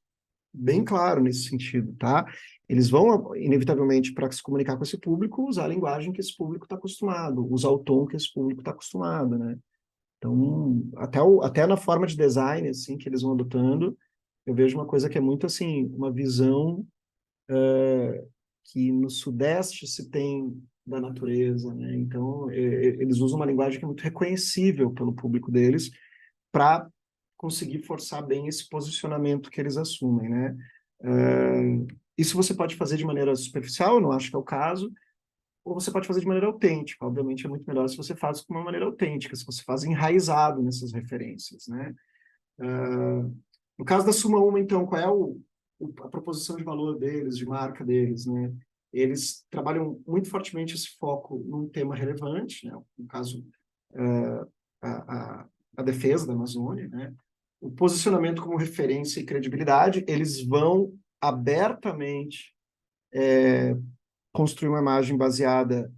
Speaker 1: bem claro nesse sentido, tá? Eles vão, inevitavelmente, para se comunicar com esse público, usar a linguagem que esse público está acostumado, usar o tom que esse público está acostumado, né? Então, até na forma de design, assim, que eles vão adotando, eu vejo uma coisa que é muito, assim, uma visão que no Sudeste se tem da natureza, né? Então, eles usam uma linguagem que é muito reconhecível pelo público deles para conseguir forçar bem esse posicionamento que eles assumem, né? Isso você pode fazer de maneira superficial, eu não acho que é o caso, ou você pode fazer de maneira autêntica. Obviamente é muito melhor se você faz com uma maneira autêntica, se você faz enraizado nessas referências, né? No caso da Suma Uma, então, qual é a proposição de valor deles, de marca deles, né? Eles trabalham muito fortemente esse foco num tema relevante, né? No caso, a, a, a defesa da Amazônia, né? O posicionamento como referência e credibilidade, eles vão abertamente construir uma imagem baseada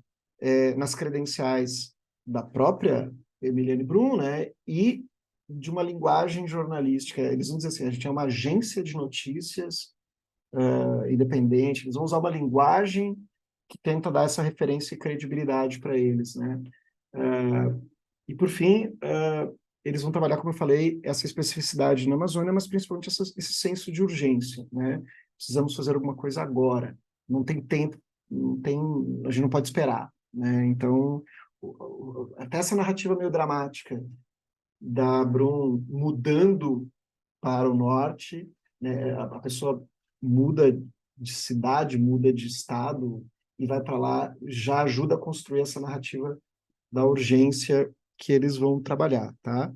Speaker 1: nas credenciais da própria Emiliane Brum, né? E de uma linguagem jornalística. Eles vão dizer assim, a gente é uma agência de notícias independente, eles vão usar uma linguagem que tenta dar essa referência e credibilidade para eles, né? E, por fim, eles vão trabalhar, como eu falei, essa especificidade na Amazônia, mas principalmente esse senso de urgência, né? Precisamos fazer alguma coisa agora. Não tem tempo, a gente não pode esperar, né? Então, até essa narrativa meio dramática da Brum mudando para o norte, né? A pessoa muda de cidade, muda de estado e vai para lá, já ajuda a construir essa narrativa da urgência que eles vão trabalhar, tá?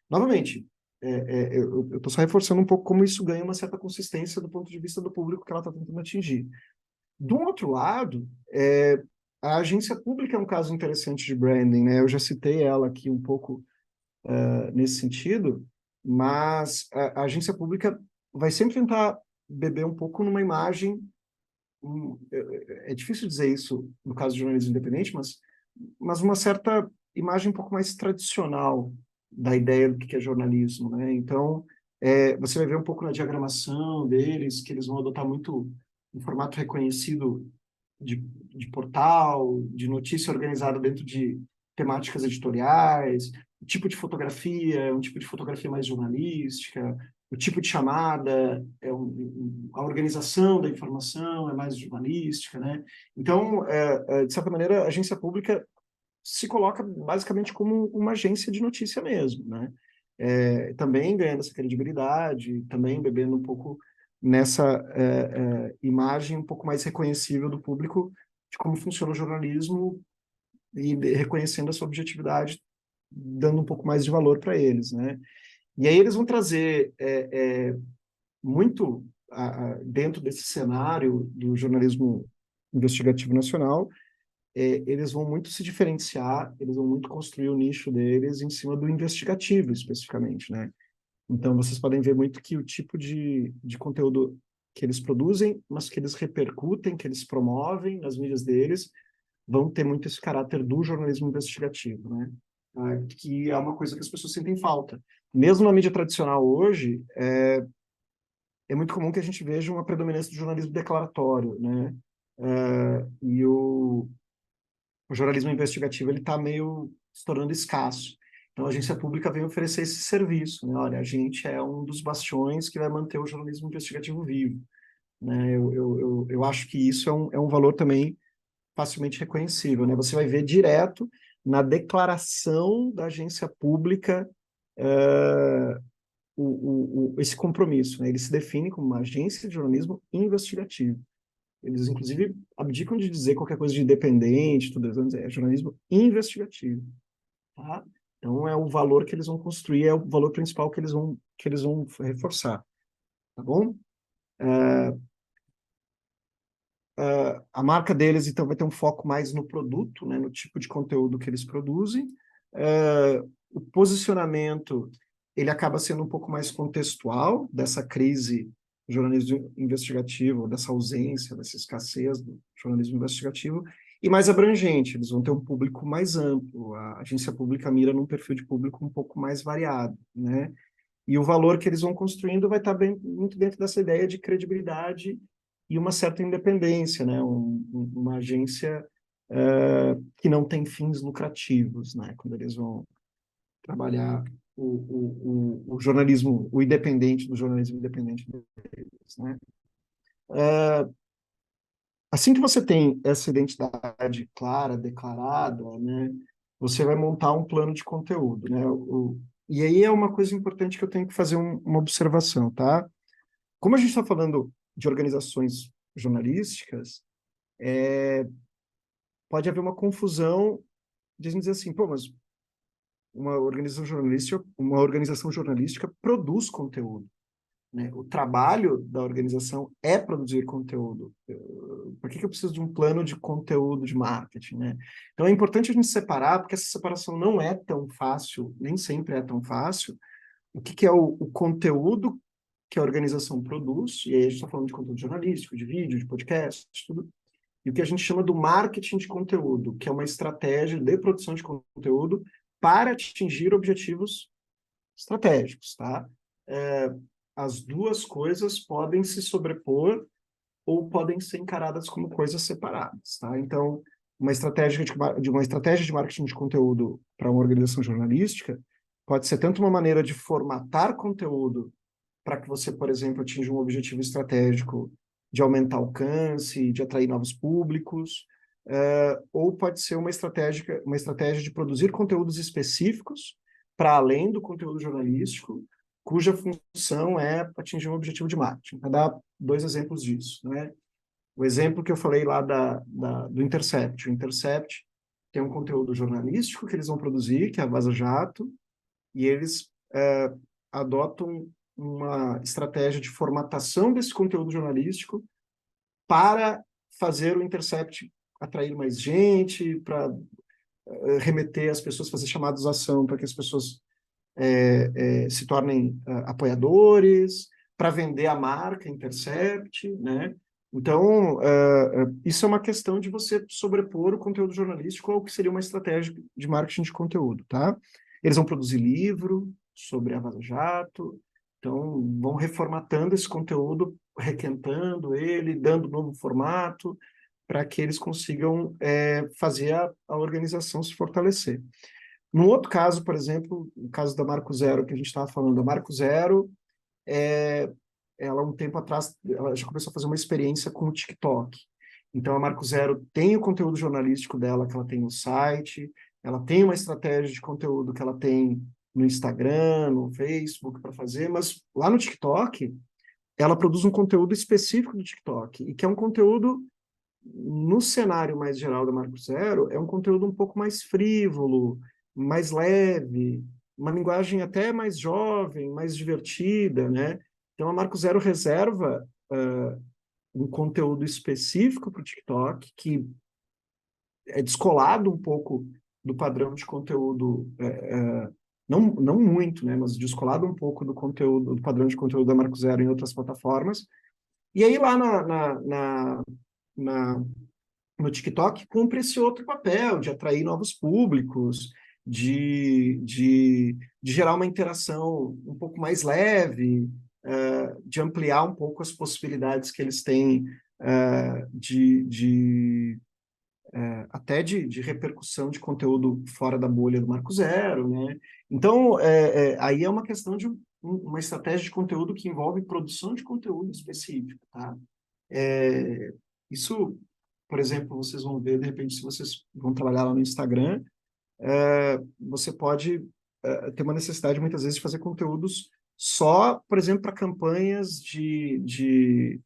Speaker 1: Novamente, eu estou só reforçando um pouco como isso ganha uma certa consistência do ponto de vista do público que ela está tentando atingir. Do outro lado, a agência pública é um caso interessante de branding, né? Eu já citei ela aqui um pouco nesse sentido, mas a agência pública vai sempre tentar beber um pouco numa imagem. É difícil dizer isso no caso de jornalismo independente, mas uma certa imagem um pouco mais tradicional da ideia do que é jornalismo, né? Então, você vai ver um pouco na diagramação deles, que eles vão adotar muito um formato reconhecido de portal, de notícia organizada dentro de temáticas editoriais, o tipo de fotografia é um tipo de fotografia mais jornalística, o tipo de chamada, a organização da informação é mais jornalística, né? Então, de certa maneira, a agência pública se coloca basicamente como uma agência de notícia mesmo, né? Também ganhando essa credibilidade, também bebendo um pouco nessa imagem um pouco mais reconhecível do público de como funciona o jornalismo e reconhecendo a sua objetividade, dando um pouco mais de valor para eles, né? E aí eles vão trazer muito dentro desse cenário do jornalismo investigativo nacional, eles vão muito se diferenciar, eles vão muito construir o nicho deles em cima do investigativo, especificamente, né? Então, vocês podem ver muito que o tipo de conteúdo que eles produzem, mas que eles repercutem, que eles promovem nas mídias deles, vão ter muito esse caráter do jornalismo investigativo, né? Que é uma coisa que as pessoas sentem falta. Mesmo na mídia tradicional hoje, é muito comum que a gente veja uma predominância do jornalismo declaratório, né? E o jornalismo investigativo ele está meio se tornando escasso. Então, a agência pública vem oferecer esse serviço, né? Olha, a gente é um dos bastiões que vai manter o jornalismo investigativo vivo, né? Eu acho que isso é um valor também facilmente reconhecível, né? Você vai ver direto na declaração da agência pública esse compromisso, né? Ele se define como uma agência de jornalismo investigativo. Eles, inclusive, abdicam de dizer qualquer coisa de independente, tudo isso, é jornalismo investigativo, tá? Então, é o valor que eles vão construir, é o valor principal que eles vão reforçar, tá bom? A marca deles, então, vai ter um foco mais no produto, né, no tipo de conteúdo que eles produzem. O posicionamento, ele acaba sendo um pouco mais contextual dessa crise jornalismo investigativo, dessa ausência, dessa escassez do jornalismo investigativo, e mais abrangente, eles vão ter um público mais amplo, a agência pública mira num perfil de público um pouco mais variado, né? E o valor que eles vão construindo vai estar bem, muito dentro dessa ideia de credibilidade e uma certa independência, né? Uma agência que não tem fins lucrativos, né? Quando eles vão trabalhar o jornalismo, o independente do jornalismo independente deles, né? Assim que você tem essa identidade clara, declarada, né? Você vai montar um plano de conteúdo, né? E aí é uma coisa importante que eu tenho que fazer uma observação, tá? Como a gente está falando de organizações jornalísticas, pode haver uma confusão de a gente dizer assim, pô, mas uma organização jornalística produz conteúdo, né? O trabalho da organização é produzir conteúdo. Por que eu preciso de um plano de conteúdo de marketing, né? Então é importante a gente separar, porque essa separação não é tão fácil, nem sempre é tão fácil. O que é o conteúdo que a organização produz, e aí a gente está falando de conteúdo jornalístico, de vídeo, de podcast, tudo, e o que a gente chama do marketing de conteúdo, que é uma estratégia de produção de conteúdo para atingir objetivos estratégicos, tá? As duas coisas podem se sobrepor ou podem ser encaradas como coisas separadas, tá? Então, uma estratégia de marketing de conteúdo para uma organização jornalística pode ser tanto uma maneira de formatar conteúdo para que você, por exemplo, atinja um objetivo estratégico de aumentar o alcance, de atrair novos públicos, ou pode ser uma estratégia de produzir conteúdos específicos para além do conteúdo jornalístico, cuja função é atingir um objetivo de marketing. Vou dar dois exemplos disso, né? O exemplo que eu falei lá do Intercept. O Intercept tem um conteúdo jornalístico que eles vão produzir, que é a Vaza Jato, e eles adotam uma estratégia de formatação desse conteúdo jornalístico para fazer o Intercept atrair mais gente, para remeter as pessoas, fazer chamados à ação para que as pessoas se tornem apoiadores, para vender a marca Intercept, né? Então, isso é uma questão de você sobrepor o conteúdo jornalístico ao que seria uma estratégia de marketing de conteúdo, tá? Eles vão produzir livro sobre a Vaza Jato, então vão reformatando esse conteúdo, requentando ele, dando novo formato, para que eles consigam fazer a organização se fortalecer. No outro caso, por exemplo, o caso da Marco Zero, que a gente estava falando, a Marco Zero, ela um tempo atrás, ela já começou a fazer uma experiência com o TikTok. Então, a Marco Zero tem o conteúdo jornalístico dela, que ela tem no site, ela tem uma estratégia de conteúdo que ela tem no Instagram, no Facebook para fazer, mas lá no TikTok, ela produz um conteúdo específico do TikTok, e que é um conteúdo, no cenário mais geral da Marco Zero, é um conteúdo um pouco mais frívolo, mais leve, uma linguagem até mais jovem, mais divertida, né? Então, a Marco Zero reserva um conteúdo específico para o TikTok, que é descolado um pouco do padrão de conteúdo, não muito, né? Mas descolado um pouco do conteúdo, do padrão de conteúdo da Marco Zero em outras plataformas. E aí, lá na no TikTok cumpre esse outro papel de atrair novos públicos, de gerar uma interação um pouco mais leve, de ampliar um pouco as possibilidades que eles têm até de repercussão de conteúdo fora da bolha do Marco Zero, né? Então, aí é uma questão de uma estratégia de conteúdo que envolve produção de conteúdo específico, tá? Isso, por exemplo, vocês vão ver, de repente, se vocês vão trabalhar lá no Instagram, você pode ter uma necessidade, muitas vezes, de fazer conteúdos só, por exemplo, para campanhas de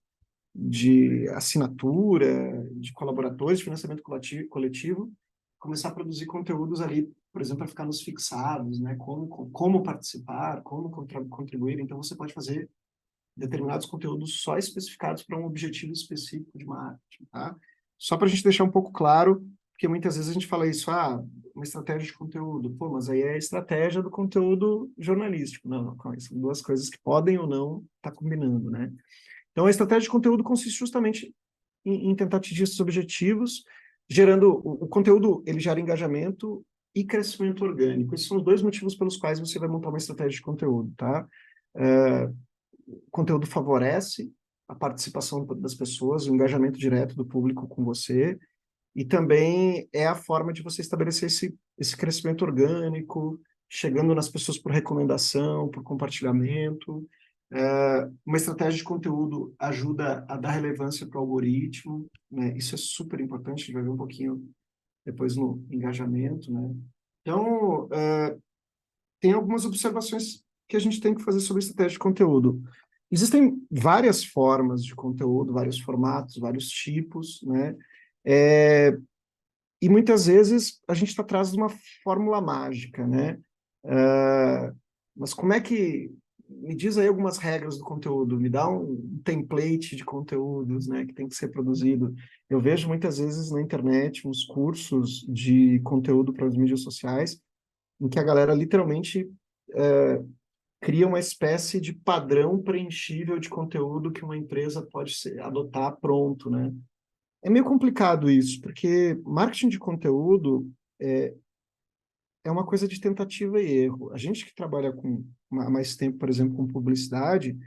Speaker 1: assinatura, de colaboradores, de financiamento coletivo, começar a produzir conteúdos ali, por exemplo, para ficar nos fixados, né? Como participar, como contribuir. Então, você pode fazer determinados conteúdos só especificados para um objetivo específico de marketing, tá? Só para a gente deixar um pouco claro, Porque muitas vezes a gente fala isso, uma estratégia de conteúdo. Pô, mas aí é a estratégia do conteúdo jornalístico. Não, não, calma aí, são duas coisas que podem ou não estar combinando, né? Então, a estratégia de conteúdo consiste justamente em tentar atingir esses objetivos, gerando... O conteúdo, ele gera engajamento e crescimento orgânico. Esses são os dois motivos pelos quais você vai montar uma estratégia de conteúdo, tá? O conteúdo favorece a participação das pessoas, o engajamento direto do público com você, e também é a forma de você estabelecer esse crescimento orgânico, chegando nas pessoas por recomendação, por compartilhamento. Uma estratégia de conteúdo ajuda a dar relevância para o algoritmo, né? Isso é super importante, a gente vai ver um pouquinho depois no engajamento, né? Então, tem algumas observações que a gente tem que fazer sobre estratégia de conteúdo. Existem várias formas de conteúdo, vários formatos, vários tipos, né? É, e muitas vezes a gente está atrás de uma fórmula mágica, né? Mas como é que... Me diz aí algumas regras do conteúdo, me dá um template de conteúdos, né, que tem que ser produzido. Eu vejo muitas vezes na internet uns cursos de conteúdo para as mídias sociais, em que a galera literalmente cria uma espécie de padrão preenchível de conteúdo que uma empresa pode adotar pronto, né? É meio complicado isso, porque marketing de conteúdo é uma coisa de tentativa e erro. A gente que trabalha há mais tempo, por exemplo, com publicidade,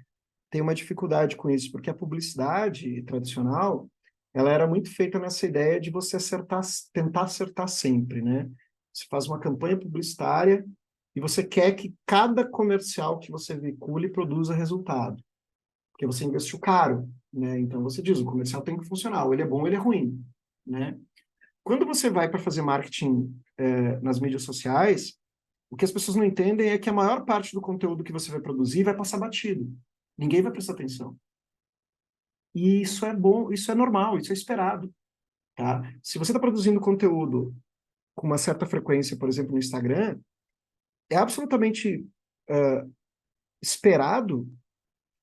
Speaker 1: tem uma dificuldade com isso, porque a publicidade tradicional, ela era muito feita nessa ideia de você acertar, tentar acertar sempre, né? Você faz uma campanha publicitária e você quer que cada comercial que você veicule produza resultado, porque você investiu caro, né? Então você diz, o comercial tem que funcionar, ou ele é bom ou ele é ruim, né? Quando você vai para fazer marketing nas mídias sociais, o que as pessoas não entendem é que a maior parte do conteúdo que você vai produzir vai passar batido. Ninguém vai prestar atenção. E isso é bom, isso é normal, isso é esperado, tá? Se você está produzindo conteúdo com uma certa frequência, por exemplo, no Instagram, é absolutamente esperado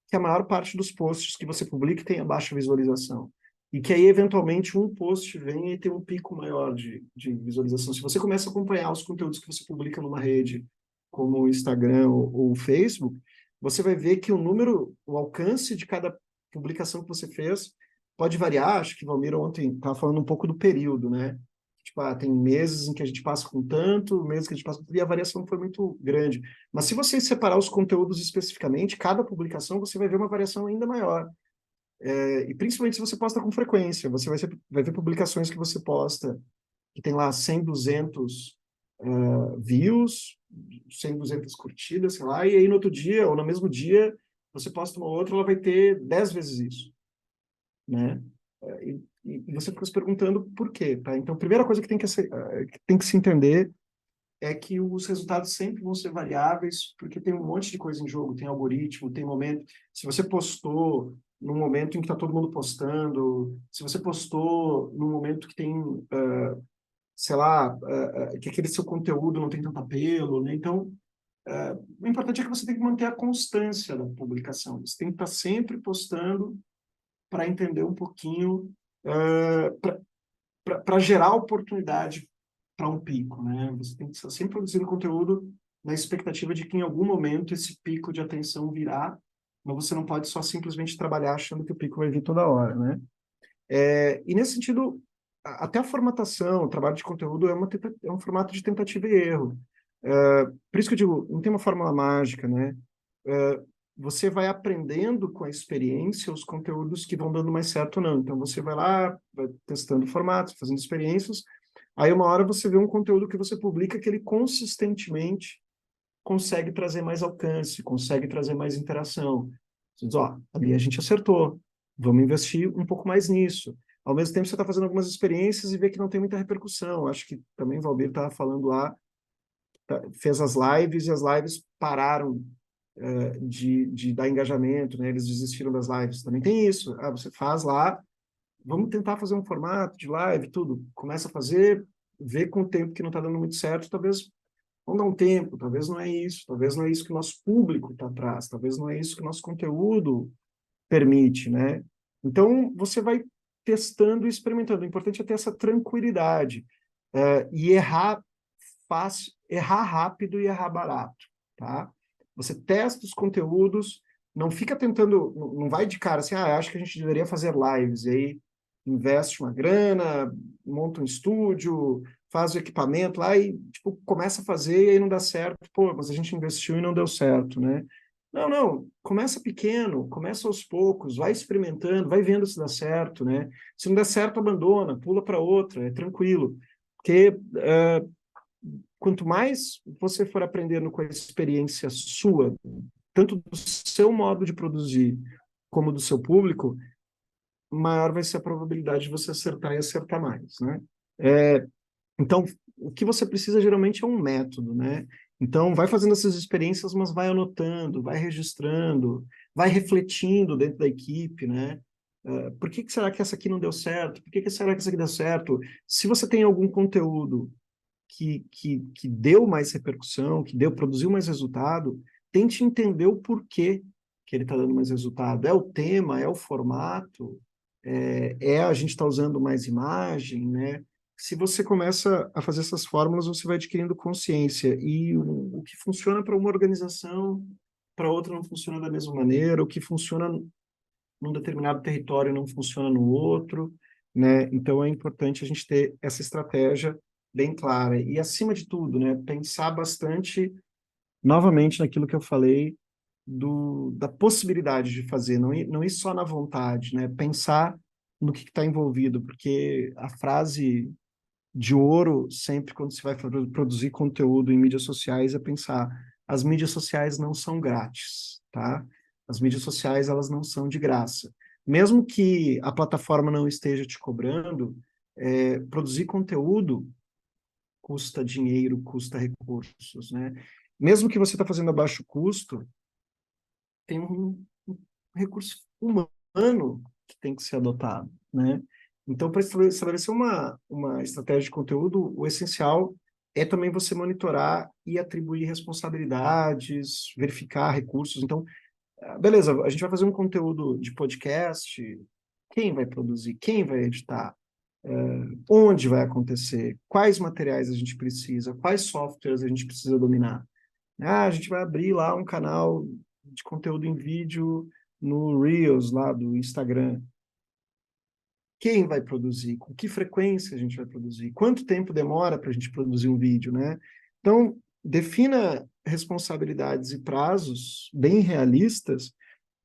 Speaker 1: que a maior parte dos posts que você publique tenha baixa visualização. E que aí, eventualmente, um post venha e tenha um pico maior de visualização. Se você começa a acompanhar os conteúdos que você publica numa rede, como o Instagram ou o Facebook, você vai ver que o alcance de cada publicação que você fez pode variar. Acho que Valmir ontem estava falando um pouco do período, né? Tipo, tem meses em que a gente passa com tanto, meses que a gente passa com tanto, e a variação foi muito grande. Mas se você separar os conteúdos especificamente, cada publicação, você vai ver uma variação ainda maior. E principalmente se você posta com frequência, você vai ver publicações que você posta, que tem lá 100, 200 views, 100, 200 curtidas, sei lá, e aí no outro dia, ou no mesmo dia, você posta uma outra, ela vai ter 10 vezes isso, né? E você fica se perguntando por quê, tá? Então, a primeira coisa que tem que se entender é que os resultados sempre vão ser variáveis, porque tem um monte de coisa em jogo, tem algoritmo, tem momento. Se você postou num momento em que está todo mundo postando, se você postou num momento que tem, sei lá, que aquele seu conteúdo não tem tanto apelo, né? Então, o importante é que você tem que manter a constância da publicação. Você tem que estar sempre postando para entender um pouquinho, para gerar oportunidade para um pico, né? Você tem que estar sempre produzindo conteúdo na expectativa de que em algum momento esse pico de atenção virá, mas você não pode só simplesmente trabalhar achando que o pico vai vir toda hora, né? E nesse sentido, até a formatação, o trabalho de conteúdo é um formato de tentativa e erro. Por isso que eu digo, não tem uma fórmula mágica, né? Você vai aprendendo com a experiência os conteúdos que vão dando mais certo ou não. Então, você vai lá, vai testando formatos, fazendo experiências, aí uma hora você vê um conteúdo que você publica que ele consistentemente consegue trazer mais alcance, consegue trazer mais interação. Você diz, ali a gente acertou, vamos investir um pouco mais nisso. Ao mesmo tempo, você está fazendo algumas experiências e vê que não tem muita repercussão. Acho que também o Valdir estava falando lá, fez as lives e as lives pararam de dar engajamento, né? Eles desistiram das lives. Também tem isso. Você faz lá, vamos tentar fazer um formato de live, tudo. Começa a fazer, vê com o tempo que não está dando muito certo, talvez vamos dar um tempo, talvez não é isso que o nosso público está atrás, talvez não é isso que o nosso conteúdo permite, né? Então, você vai testando e experimentando. O importante é ter essa tranquilidade. e errar fácil, errar rápido e errar barato, tá? Você testa os conteúdos, não fica tentando, não vai de cara assim, acho que a gente deveria fazer lives, e aí investe uma grana, monta um estúdio, faz o equipamento lá e, tipo, começa a fazer e aí não dá certo, pô, mas a gente investiu e não deu certo, né? Não, não, começa pequeno, começa aos poucos, vai experimentando, vai vendo se dá certo, né? Se não der certo, abandona, pula para outra, é tranquilo. Porque quanto mais você for aprendendo com a experiência sua, tanto do seu modo de produzir como do seu público, maior vai ser a probabilidade de você acertar e acertar mais, né? Então, o que você precisa geralmente é um método, né? Então, vai fazendo essas experiências, mas vai anotando, vai registrando, vai refletindo dentro da equipe, né? Por que que será que essa aqui não deu certo? Por que que será que essa aqui deu certo? Se você tem algum conteúdo que deu mais repercussão, produziu mais resultado, tente entender o porquê que ele está dando mais resultado. É o tema, é o formato, a gente está usando mais imagem, né? Se você começa a fazer essas fórmulas, você vai adquirindo consciência. E o que funciona para uma organização, para outra não funciona da mesma maneira, o que funciona num determinado território não funciona no outro, né? Então é importante a gente ter essa estratégia bem clara. E acima de tudo, né, pensar bastante novamente naquilo que eu falei da possibilidade de fazer, não ir só na vontade, né? Pensar no que está envolvido, porque a frase de ouro sempre quando se vai produzir conteúdo em mídias sociais é pensar, as mídias sociais não são grátis, tá? As mídias sociais, elas não são de graça. Mesmo que a plataforma não esteja te cobrando, produzir conteúdo custa dinheiro, custa recursos, né? Mesmo que você está fazendo a baixo custo, tem um recurso humano que tem que ser adotado, né? Então, para estabelecer uma estratégia de conteúdo, o essencial é também você monitorar e atribuir responsabilidades, verificar recursos. Então, beleza, a gente vai fazer um conteúdo de podcast, quem vai produzir, quem vai editar, onde vai acontecer, quais materiais a gente precisa, quais softwares a gente precisa dominar. A gente vai abrir lá um canal de conteúdo em vídeo no Reels lá do Instagram. Quem vai produzir? Com que frequência a gente vai produzir? Quanto tempo demora para a gente produzir um vídeo, né? Então, defina responsabilidades e prazos bem realistas,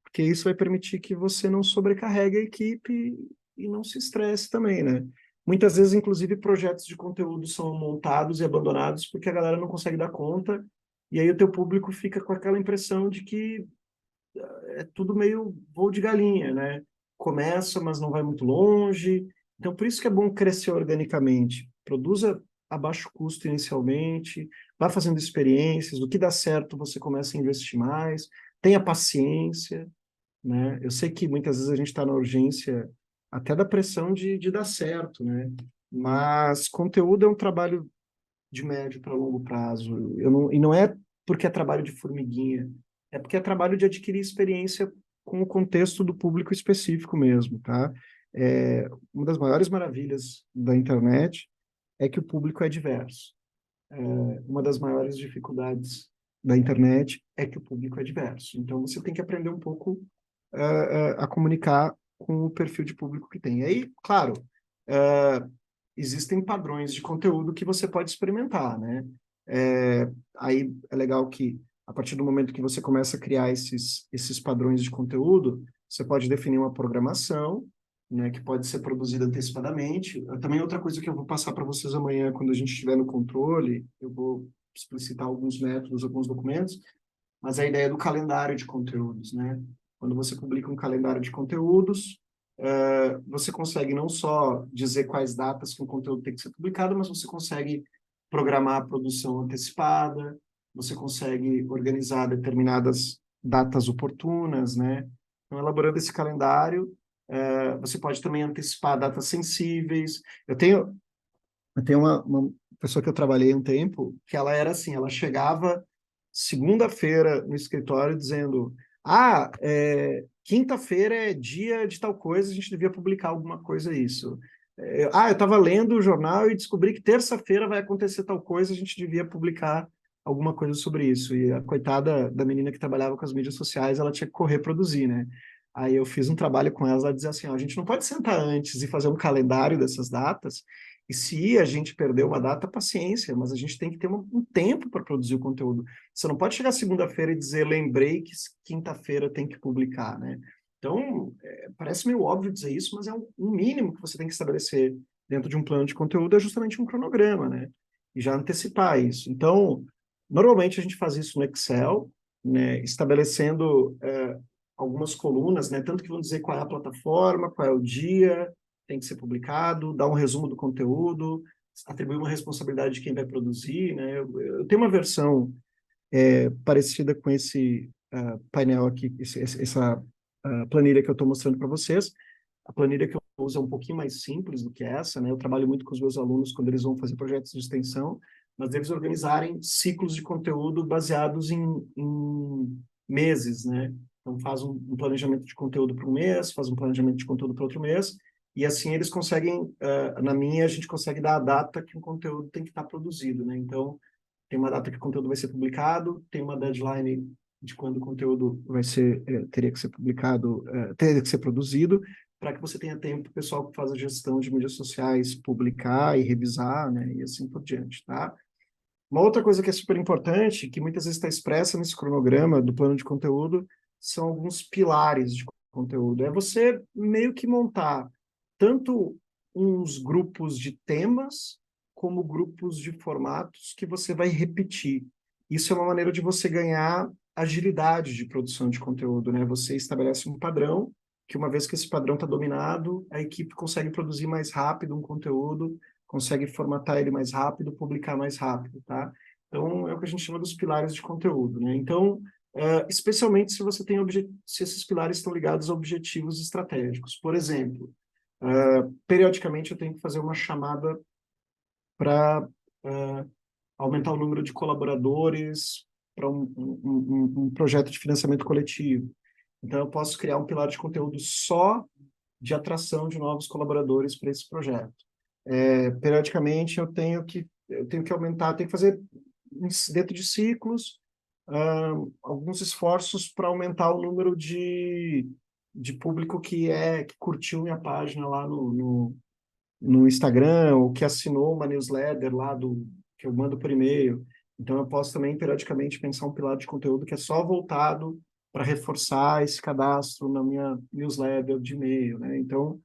Speaker 1: porque isso vai permitir que você não sobrecarregue a equipe e não se estresse também, né? Muitas vezes, inclusive, projetos de conteúdo são montados e abandonados porque a galera não consegue dar conta, e aí o teu público fica com aquela impressão de que é tudo meio voo de galinha, né? Começa, mas não vai muito longe. Então, por isso que é bom crescer organicamente. Produza a baixo custo inicialmente, vá fazendo experiências, o que dá certo você começa a investir mais, tenha paciência, né? Eu sei que muitas vezes a gente está na urgência até da pressão de dar certo, né? Mas conteúdo é um trabalho de médio para longo prazo. E não é porque é trabalho de formiguinha, é porque é trabalho de adquirir experiência com o contexto do público específico mesmo, tá? Uma das maiores maravilhas da internet é que o público é diverso. Uma das maiores dificuldades da internet é que o público é diverso. Então, você tem que aprender um pouco a comunicar com o perfil de público que tem. E aí, claro, existem padrões de conteúdo que você pode experimentar, né? Aí é legal que, a partir do momento que você começa a criar esses padrões de conteúdo, você pode definir uma programação, né, que pode ser produzida antecipadamente. Também outra coisa que eu vou passar para vocês amanhã, quando a gente estiver no controle, eu vou explicitar alguns métodos, alguns documentos, mas a ideia do calendário de conteúdos, né? Quando você publica um calendário de conteúdos, você consegue não só dizer quais datas que o conteúdo tem que ser publicado, mas você consegue programar a produção antecipada, você consegue organizar determinadas datas oportunas, né? Então, elaborando esse calendário, você pode também antecipar datas sensíveis. Eu tenho uma pessoa que eu trabalhei um tempo, que ela era assim, ela chegava segunda-feira no escritório dizendo, quinta-feira é dia de tal coisa, a gente devia publicar alguma coisa isso. Eu estava lendo o jornal e descobri que terça-feira vai acontecer tal coisa, a gente devia publicar alguma coisa sobre isso. E a coitada da menina que trabalhava com as mídias sociais, ela tinha que correr produzir, né? Aí eu fiz um trabalho com ela dizer assim, ó, a gente não pode sentar antes e fazer um calendário dessas datas, e se a gente perder uma data, paciência, mas a gente tem que ter um tempo para produzir o conteúdo. Você não pode chegar segunda-feira e dizer, lembrei que quinta-feira tem que publicar, né? Então, parece meio óbvio dizer isso, mas é um mínimo que você tem que estabelecer dentro de um plano de conteúdo, é justamente um cronograma, né? E já antecipar isso. Então, normalmente a gente faz isso no Excel, né? Estabelecendo algumas colunas, né? Tanto que vão dizer qual é a plataforma, qual é o dia, tem que ser publicado, dar um resumo do conteúdo, atribuir uma responsabilidade de quem vai produzir, né? Eu tenho uma versão parecida com esse painel aqui, essa planilha que eu estou mostrando para vocês. A planilha que eu uso é um pouquinho mais simples do que essa, né? Eu trabalho muito com os meus alunos quando eles vão fazer projetos de extensão, mas eles organizarem ciclos de conteúdo baseados em meses, né? Então faz um planejamento de conteúdo para um mês, faz um planejamento de conteúdo para outro mês, e assim eles conseguem, na minha, a gente consegue dar a data que o conteúdo tem que estar produzido, né? Então, tem uma data que o conteúdo vai ser publicado, tem uma deadline de quando o conteúdo vai ser, teria que ser publicado, teria que ser produzido, para que você tenha tempo, o pessoal que faz a gestão de mídias sociais publicar e revisar, né, e assim por diante, tá? Uma outra coisa que é super importante, que muitas vezes está expressa nesse cronograma do plano de conteúdo, são alguns pilares de conteúdo. É você meio que montar tanto uns grupos de temas, como grupos de formatos que você vai repetir. Isso é uma maneira de você ganhar agilidade de produção de conteúdo, né? Você estabelece um padrão, que uma vez que esse padrão está dominado, a equipe consegue produzir mais rápido um conteúdo, consegue formatar ele mais rápido, publicar mais rápido, tá? Então, é o que a gente chama dos pilares de conteúdo, né? Então, especialmente se você tem se esses pilares estão ligados a objetivos estratégicos. Por exemplo, periodicamente eu tenho que fazer uma chamada para aumentar o número de colaboradores para um projeto de financiamento coletivo. Então, eu posso criar um pilar de conteúdo só de atração de novos colaboradores para esse projeto. Periodicamente, eu tenho que aumentar, tenho que fazer, dentro de ciclos, alguns esforços para aumentar o número de público que curtiu minha página lá no Instagram, ou que assinou uma newsletter lá que eu mando por e-mail. Então, eu posso também, periodicamente, pensar um pilar de conteúdo que é só voltado para reforçar esse cadastro na minha newsletter de e-mail, né? Então,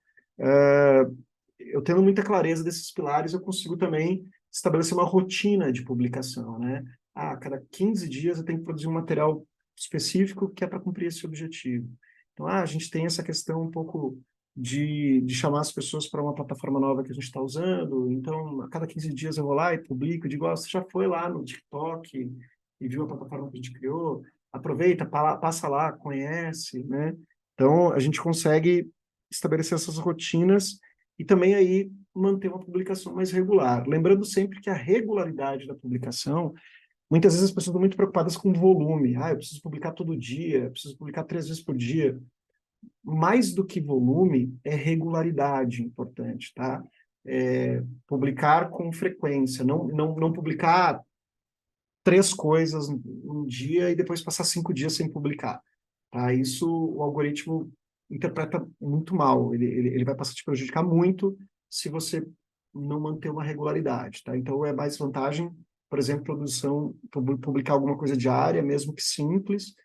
Speaker 1: eu tendo muita clareza desses pilares, eu consigo também estabelecer uma rotina de publicação, né? A cada 15 dias eu tenho que produzir um material específico que é para cumprir esse objetivo. Então, a gente tem essa questão um pouco de chamar as pessoas para uma plataforma nova que a gente está usando. Então, a cada 15 dias eu vou lá e publico, digo, você já foi lá no TikTok e viu a plataforma que a gente criou? Aproveita, passa lá, conhece, né? Então, a gente consegue estabelecer essas rotinas e também aí manter uma publicação mais regular. Lembrando sempre que a regularidade da publicação, muitas vezes as pessoas estão muito preocupadas com o volume. Eu preciso publicar todo dia, eu preciso publicar 3 vezes por dia. Mais do que volume, é regularidade importante, tá? Publicar com frequência, não publicar 3 coisas um dia e depois passar 5 dias sem publicar. Tá? Isso o algoritmo interpreta muito mal. Ele vai passar a te prejudicar muito se você não manter uma regularidade. Tá? Então, é mais vantagem, por exemplo, publicar alguma coisa diária, mesmo que simples,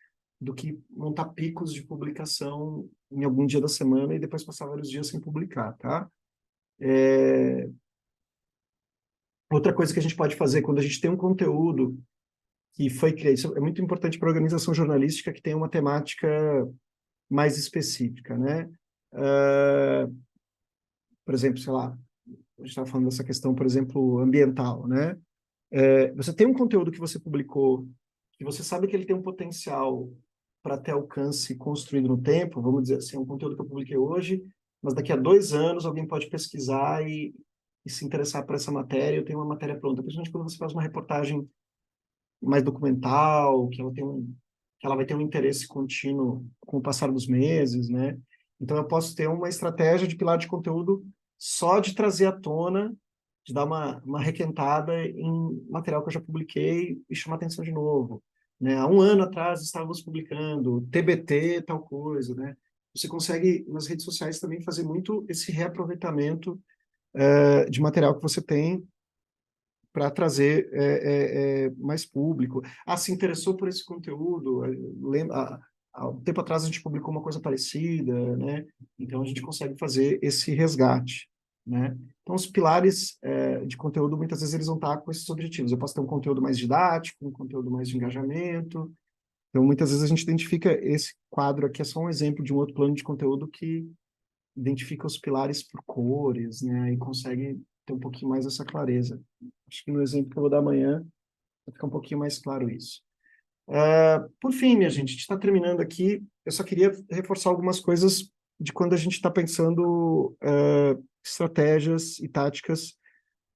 Speaker 1: do que montar picos de publicação em algum dia da semana e depois passar vários dias sem publicar. Tá? Outra coisa que a gente pode fazer quando a gente tem um conteúdo que foi criado, isso é muito importante para a organização jornalística que tem uma temática mais específica, né? Uh, por exemplo, sei lá, a gente estava falando dessa questão, por exemplo, ambiental, né? Você tem um conteúdo que você publicou, que você sabe que ele tem um potencial para ter alcance construído no tempo, vamos dizer assim, é um conteúdo que eu publiquei hoje, mas daqui a 2 anos alguém pode pesquisar e se interessar por essa matéria, eu tenho uma matéria pronta, principalmente quando você faz uma reportagem mais documental, que ela vai ter um interesse contínuo com o passar dos meses, né? Então, eu posso ter uma estratégia de pilar de conteúdo só de trazer à tona, de dar uma requentada em material que eu já publiquei e chamar atenção de novo. Né? Há um ano atrás estávamos publicando TBT, tal coisa, né? Você consegue, nas redes sociais, também fazer muito esse reaproveitamento de material que você tem para trazer mais público. Ah, se interessou por esse conteúdo? Lembra, há um tempo atrás a gente publicou uma coisa parecida, né? Então a gente consegue fazer esse resgate, né? Então os pilares de conteúdo muitas vezes eles vão estar com esses objetivos. Eu posso ter um conteúdo mais didático, um conteúdo mais de engajamento. Então muitas vezes a gente identifica esse quadro aqui é só um exemplo de um outro plano de conteúdo que identifica os pilares por cores, né? E consegue ter um pouquinho mais essa clareza. Acho que no exemplo que eu vou dar amanhã vai ficar um pouquinho mais claro isso. Por fim, minha gente, a gente está terminando aqui. Eu só queria reforçar algumas coisas de quando a gente está pensando estratégias e táticas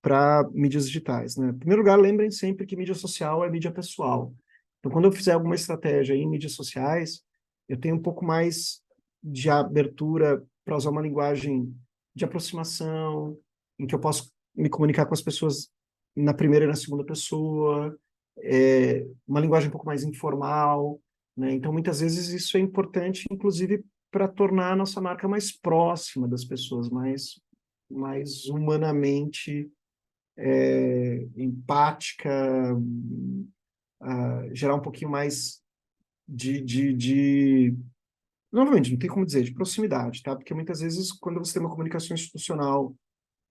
Speaker 1: para mídias digitais, né? Em primeiro lugar, lembrem sempre que mídia social é mídia pessoal. Então, quando eu fizer alguma estratégia em mídias sociais, eu tenho um pouco mais de abertura para usar uma linguagem de aproximação, em que eu posso me comunicar com as pessoas na primeira e na segunda pessoa, uma linguagem um pouco mais informal, né? Então, muitas vezes isso é importante, inclusive, para tornar a nossa marca mais próxima das pessoas, mais humanamente empática, gerar um pouquinho mais de... Novamente, não tem como dizer, de proximidade, tá? Porque muitas vezes, quando você tem uma comunicação institucional,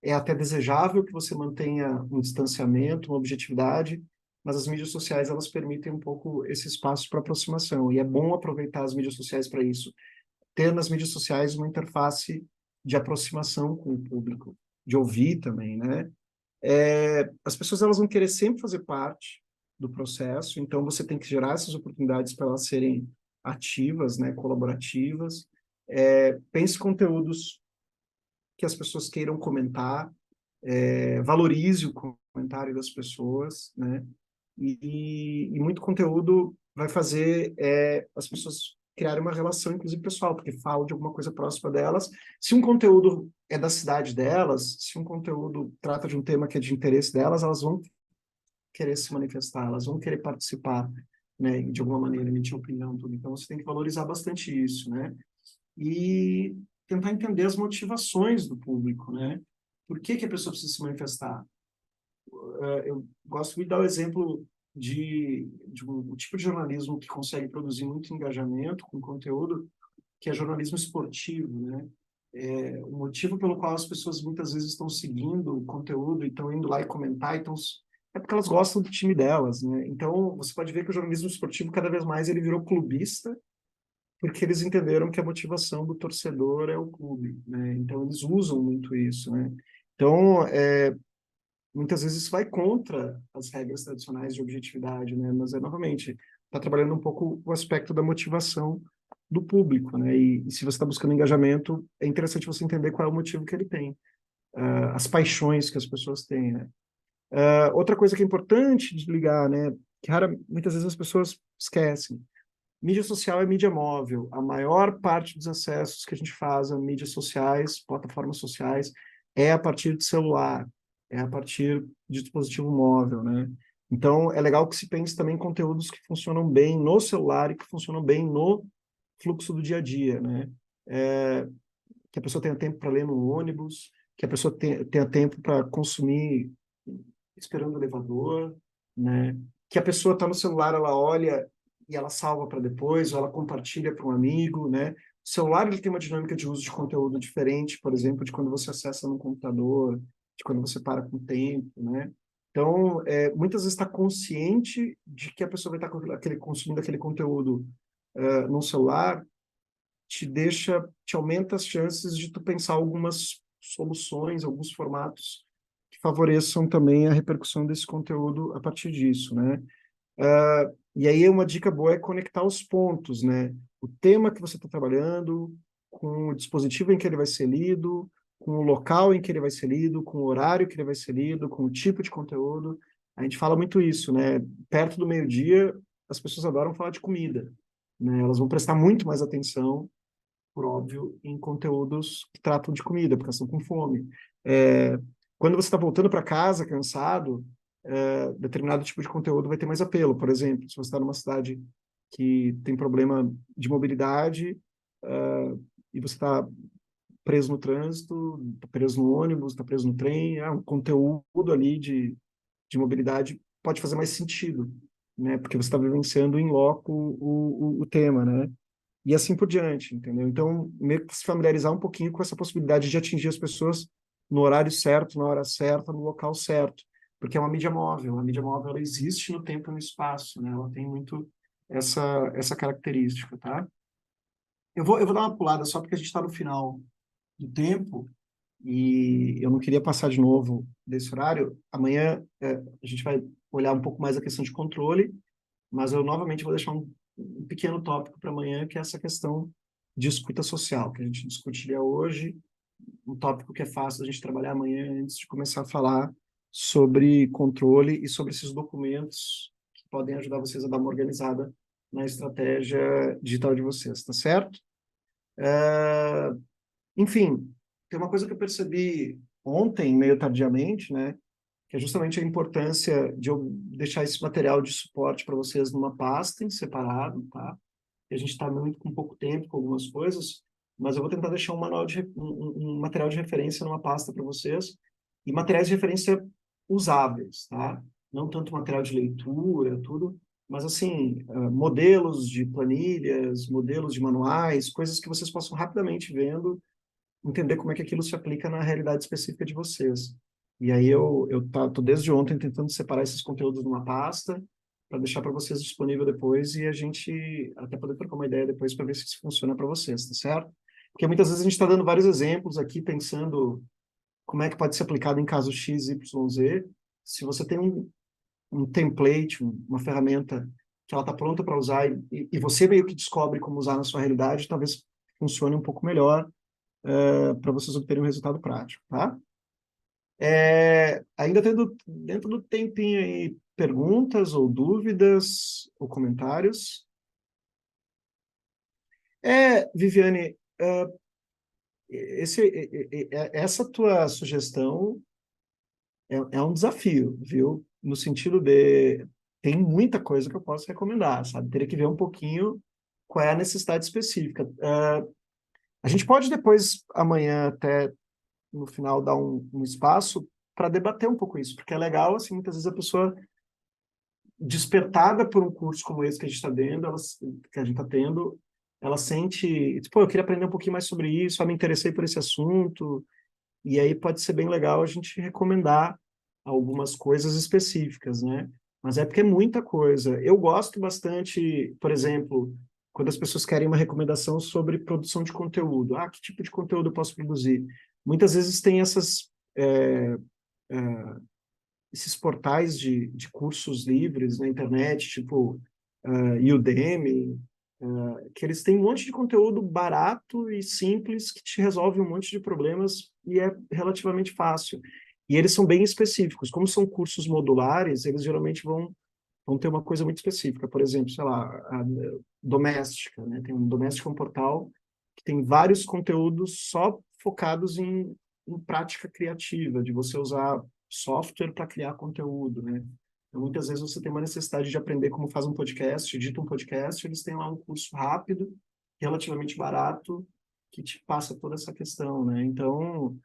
Speaker 1: é até desejável que você mantenha um distanciamento, uma objetividade, mas as mídias sociais, elas permitem um pouco esse espaço para aproximação, e é bom aproveitar as mídias sociais para isso. Ter nas mídias sociais uma interface de aproximação com o público, de ouvir também, né? As pessoas elas vão querer sempre fazer parte do processo, então você tem que gerar essas oportunidades para elas serem ativas, né, colaborativas. Pense conteúdos que as pessoas queiram comentar, valorize o comentário das pessoas, né? E muito conteúdo vai fazer as pessoas criarem uma relação, inclusive pessoal, porque fala de alguma coisa próxima delas. Se um conteúdo é da cidade delas, se um conteúdo trata de um tema que é de interesse delas, elas vão querer se manifestar, elas vão querer participar, né, de alguma maneira, emitir opinião, tudo. Então, você tem que valorizar bastante isso, né? E tentar entender as motivações do público, né? Por que que a pessoa precisa se manifestar? Eu gosto muito de dar o exemplo de um tipo de jornalismo que consegue produzir muito engajamento com conteúdo, que é jornalismo esportivo, né? O motivo pelo qual as pessoas muitas vezes estão seguindo o conteúdo e estão indo lá e comentar, então, é porque elas gostam do time delas, né? Então, você pode ver que o jornalismo esportivo, cada vez mais, ele virou clubista, porque eles entenderam que a motivação do torcedor é o clube, né? Então, eles usam muito isso, né? Então, muitas vezes isso vai contra as regras tradicionais de objetividade, né? Mas novamente, está trabalhando um pouco o aspecto da motivação do público, né? E se você está buscando engajamento, é interessante você entender qual é o motivo que ele tem, as paixões que as pessoas têm, né? Outra coisa que é importante de ligar, né? Que muitas vezes as pessoas esquecem. Mídia social é mídia móvel. A maior parte dos acessos que a gente faz a mídias sociais, plataformas sociais, é a partir de celular, é a partir de dispositivo móvel, né? Então, é legal que se pense também em conteúdos que funcionam bem no celular e que funcionam bem no fluxo do dia a dia, né? Que a pessoa tenha tempo para ler no ônibus, que a pessoa tenha tempo para consumir esperando o elevador, né? Que a pessoa está no celular, ela olha e ela salva para depois, ou ela compartilha para um amigo, né? O celular ele tem uma dinâmica de uso de conteúdo diferente, por exemplo, de quando você acessa no computador, de quando você para com o tempo, né? Então, muitas vezes está consciente de que a pessoa vai estar consumindo aquele conteúdo no celular, te aumenta as chances de tu pensar algumas soluções, alguns formatos que favoreçam também a repercussão desse conteúdo a partir disso, né? E aí uma dica boa é conectar os pontos, né? O tema que você está trabalhando, com o dispositivo em que ele vai ser lido, com o local em que ele vai ser lido, com o horário que ele vai ser lido, com o tipo de conteúdo. A gente fala muito isso, né? Perto do meio-dia, as pessoas adoram falar de comida, né? Elas vão prestar muito mais atenção por óbvio, em conteúdos que tratam de comida, porque elas estão com fome. Quando você está voltando para casa cansado, determinado tipo de conteúdo vai ter mais apelo. Por exemplo, se você está numa cidade que tem problema de mobilidade, e você está preso no trânsito, está preso no ônibus, está preso no trem, um conteúdo ali de mobilidade pode fazer mais sentido, né? Porque você está vivenciando em loco o tema, né? E assim por diante, entendeu? Então, meio que se familiarizar um pouquinho com essa possibilidade de atingir as pessoas no horário certo, na hora certa, no local certo, porque é uma mídia móvel. A mídia móvel, ela existe no tempo e no espaço, né? Ela tem muito essa característica, tá? Eu vou dar uma pulada só porque a gente está no final do tempo e eu não queria passar de novo desse horário. Amanhã a gente vai olhar um pouco mais a questão de controle, mas eu novamente vou deixar um pequeno tópico para amanhã, que é essa questão de escuta social, que a gente discutiria hoje, um tópico que é fácil a gente trabalhar amanhã antes de começar a falar sobre controle e sobre esses documentos que podem ajudar vocês a dar uma organizada na estratégia digital de vocês, tá certo? Enfim, tem uma coisa que eu percebi ontem, meio tardiamente, né, que é justamente a importância de eu deixar esse material de suporte para vocês numa pasta em separado, tá? E a gente está muito com pouco tempo com algumas coisas, mas eu vou tentar deixar um material de referência numa pasta para vocês e materiais de referência usáveis, tá? Não tanto material de leitura, tudo, mas assim, modelos de planilhas, modelos de manuais, coisas que vocês possam rapidamente vendo entender como é que aquilo se aplica na realidade específica de vocês. E aí eu tô desde ontem tentando separar esses conteúdos numa pasta para deixar para vocês disponível depois e a gente até poder trocar uma ideia depois para ver se isso funciona para vocês, tá certo? Porque muitas vezes a gente está dando vários exemplos aqui pensando como é que pode ser aplicado em caso X, Y, Z. Se você tem um template, uma ferramenta que ela está pronta para usar e você meio que descobre como usar na sua realidade, talvez funcione um pouco melhor para vocês obterem um resultado prático, tá? Ainda tendo dentro do tempinho aí perguntas ou dúvidas ou comentários. Viviane, essa tua sugestão é um desafio, viu? No sentido de tem muita coisa que eu posso recomendar, sabe? Teria que ver um pouquinho qual é a necessidade específica. A gente pode depois, amanhã, até no final dar um espaço para debater um pouco isso, porque é legal, assim, muitas vezes a pessoa despertada por um curso como esse que a gente está tendo, ela sente, tipo, eu queria aprender um pouquinho mais sobre isso, eu me interessei por esse assunto, e aí pode ser bem legal a gente recomendar algumas coisas específicas, né? Mas é porque é muita coisa. Eu gosto bastante, por exemplo, quando as pessoas querem uma recomendação sobre produção de conteúdo. Ah, que tipo de conteúdo eu posso produzir? Muitas vezes tem esses portais de cursos livres na internet, tipo Udemy, que eles têm um monte de conteúdo barato e simples que te resolve um monte de problemas e é relativamente fácil. E eles são bem específicos. Como são cursos modulares, eles geralmente vão ter uma coisa muito específica. Por exemplo, sei lá, a Doméstica, né? Tem um Doméstica, um portal que tem vários conteúdos só focados em prática criativa, de você usar software para criar conteúdo, né? Então, muitas vezes você tem uma necessidade de aprender como faz um podcast, edita um podcast, eles têm lá um curso rápido, relativamente barato, que te passa toda essa questão, né? Então,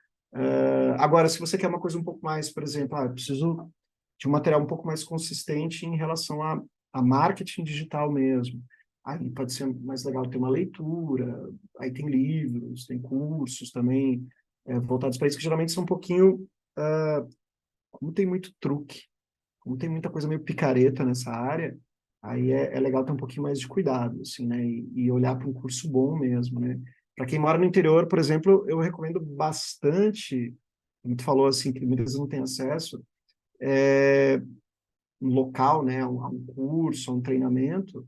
Speaker 1: agora, se você quer uma coisa um pouco mais, por exemplo, eu preciso de um material um pouco mais consistente em relação a marketing digital mesmo. Aí pode ser mais legal ter uma leitura, aí tem livros, tem cursos também voltados para isso, que geralmente são um pouquinho, como tem muito truque, como tem muita coisa meio picareta nessa área, aí é legal ter um pouquinho mais de cuidado, assim, né? E olhar para um curso bom mesmo, né? Para quem mora no interior, por exemplo, eu recomendo bastante, como tu falou, assim, que muitas vezes não tem acesso, um local, né, a um curso, a um treinamento,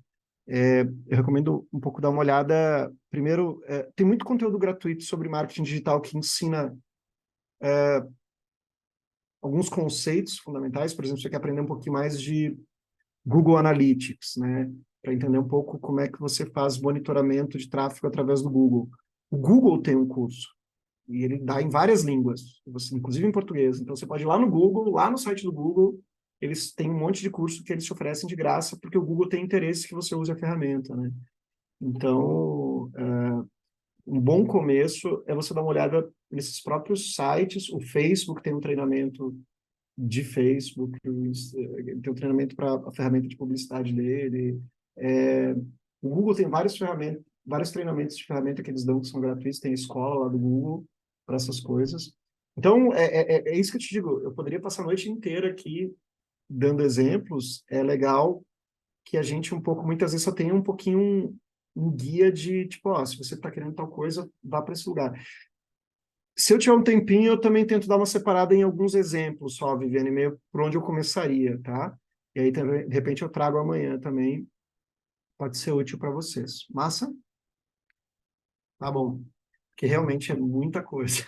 Speaker 1: eu recomendo um pouco dar uma olhada. Primeiro, tem muito conteúdo gratuito sobre marketing digital que ensina alguns conceitos fundamentais. Por exemplo, você quer aprender um pouquinho mais de Google Analytics, né, para entender um pouco como é que você faz monitoramento de tráfego através do Google. O Google tem um curso, e ele dá em várias línguas, inclusive em português. Então, você pode ir lá no Google, lá no site do Google, eles têm um monte de curso que eles te oferecem de graça, porque o Google tem interesse que você use a ferramenta, né? Então, um bom começo é você dar uma olhada nesses próprios sites. O Facebook tem um treinamento de Facebook, tem um treinamento para a ferramenta de publicidade dele. É, o Google tem várias ferramentas, vários treinamentos de ferramenta que eles dão que são gratuitos, tem escola lá do Google para essas coisas. Então, é isso que eu te digo, eu poderia passar a noite inteira aqui dando exemplos. É legal que a gente um pouco, muitas vezes, só tenha um pouquinho um guia de, tipo, ó, se você está querendo tal coisa, vá para esse lugar. Se eu tiver um tempinho, eu também tento dar uma separada em alguns exemplos só, Viviane, meio por onde eu começaria, tá? E aí, de repente, eu trago amanhã também, pode ser útil para vocês. Massa? Tá bom. Porque realmente é muita coisa.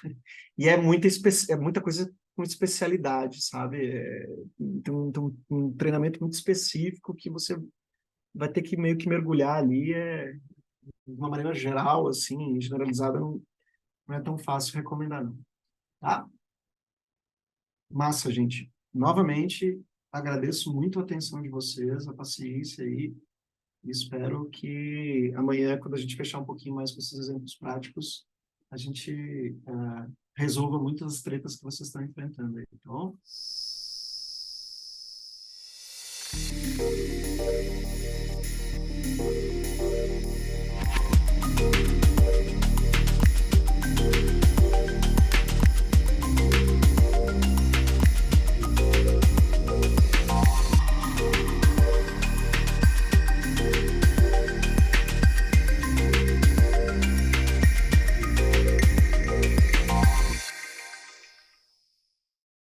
Speaker 1: E é muita coisa com especialidade, sabe? Tem um treinamento muito específico que você vai ter que meio que mergulhar ali, de uma maneira geral, assim, generalizada, não é tão fácil recomendar, não. Tá? Massa, gente. Novamente, agradeço muito a atenção de vocês, a paciência aí, e espero que amanhã, quando a gente fechar um pouquinho mais com esses exemplos práticos, a gente resolva muitas das tretas que vocês estão enfrentando aí, tá bom?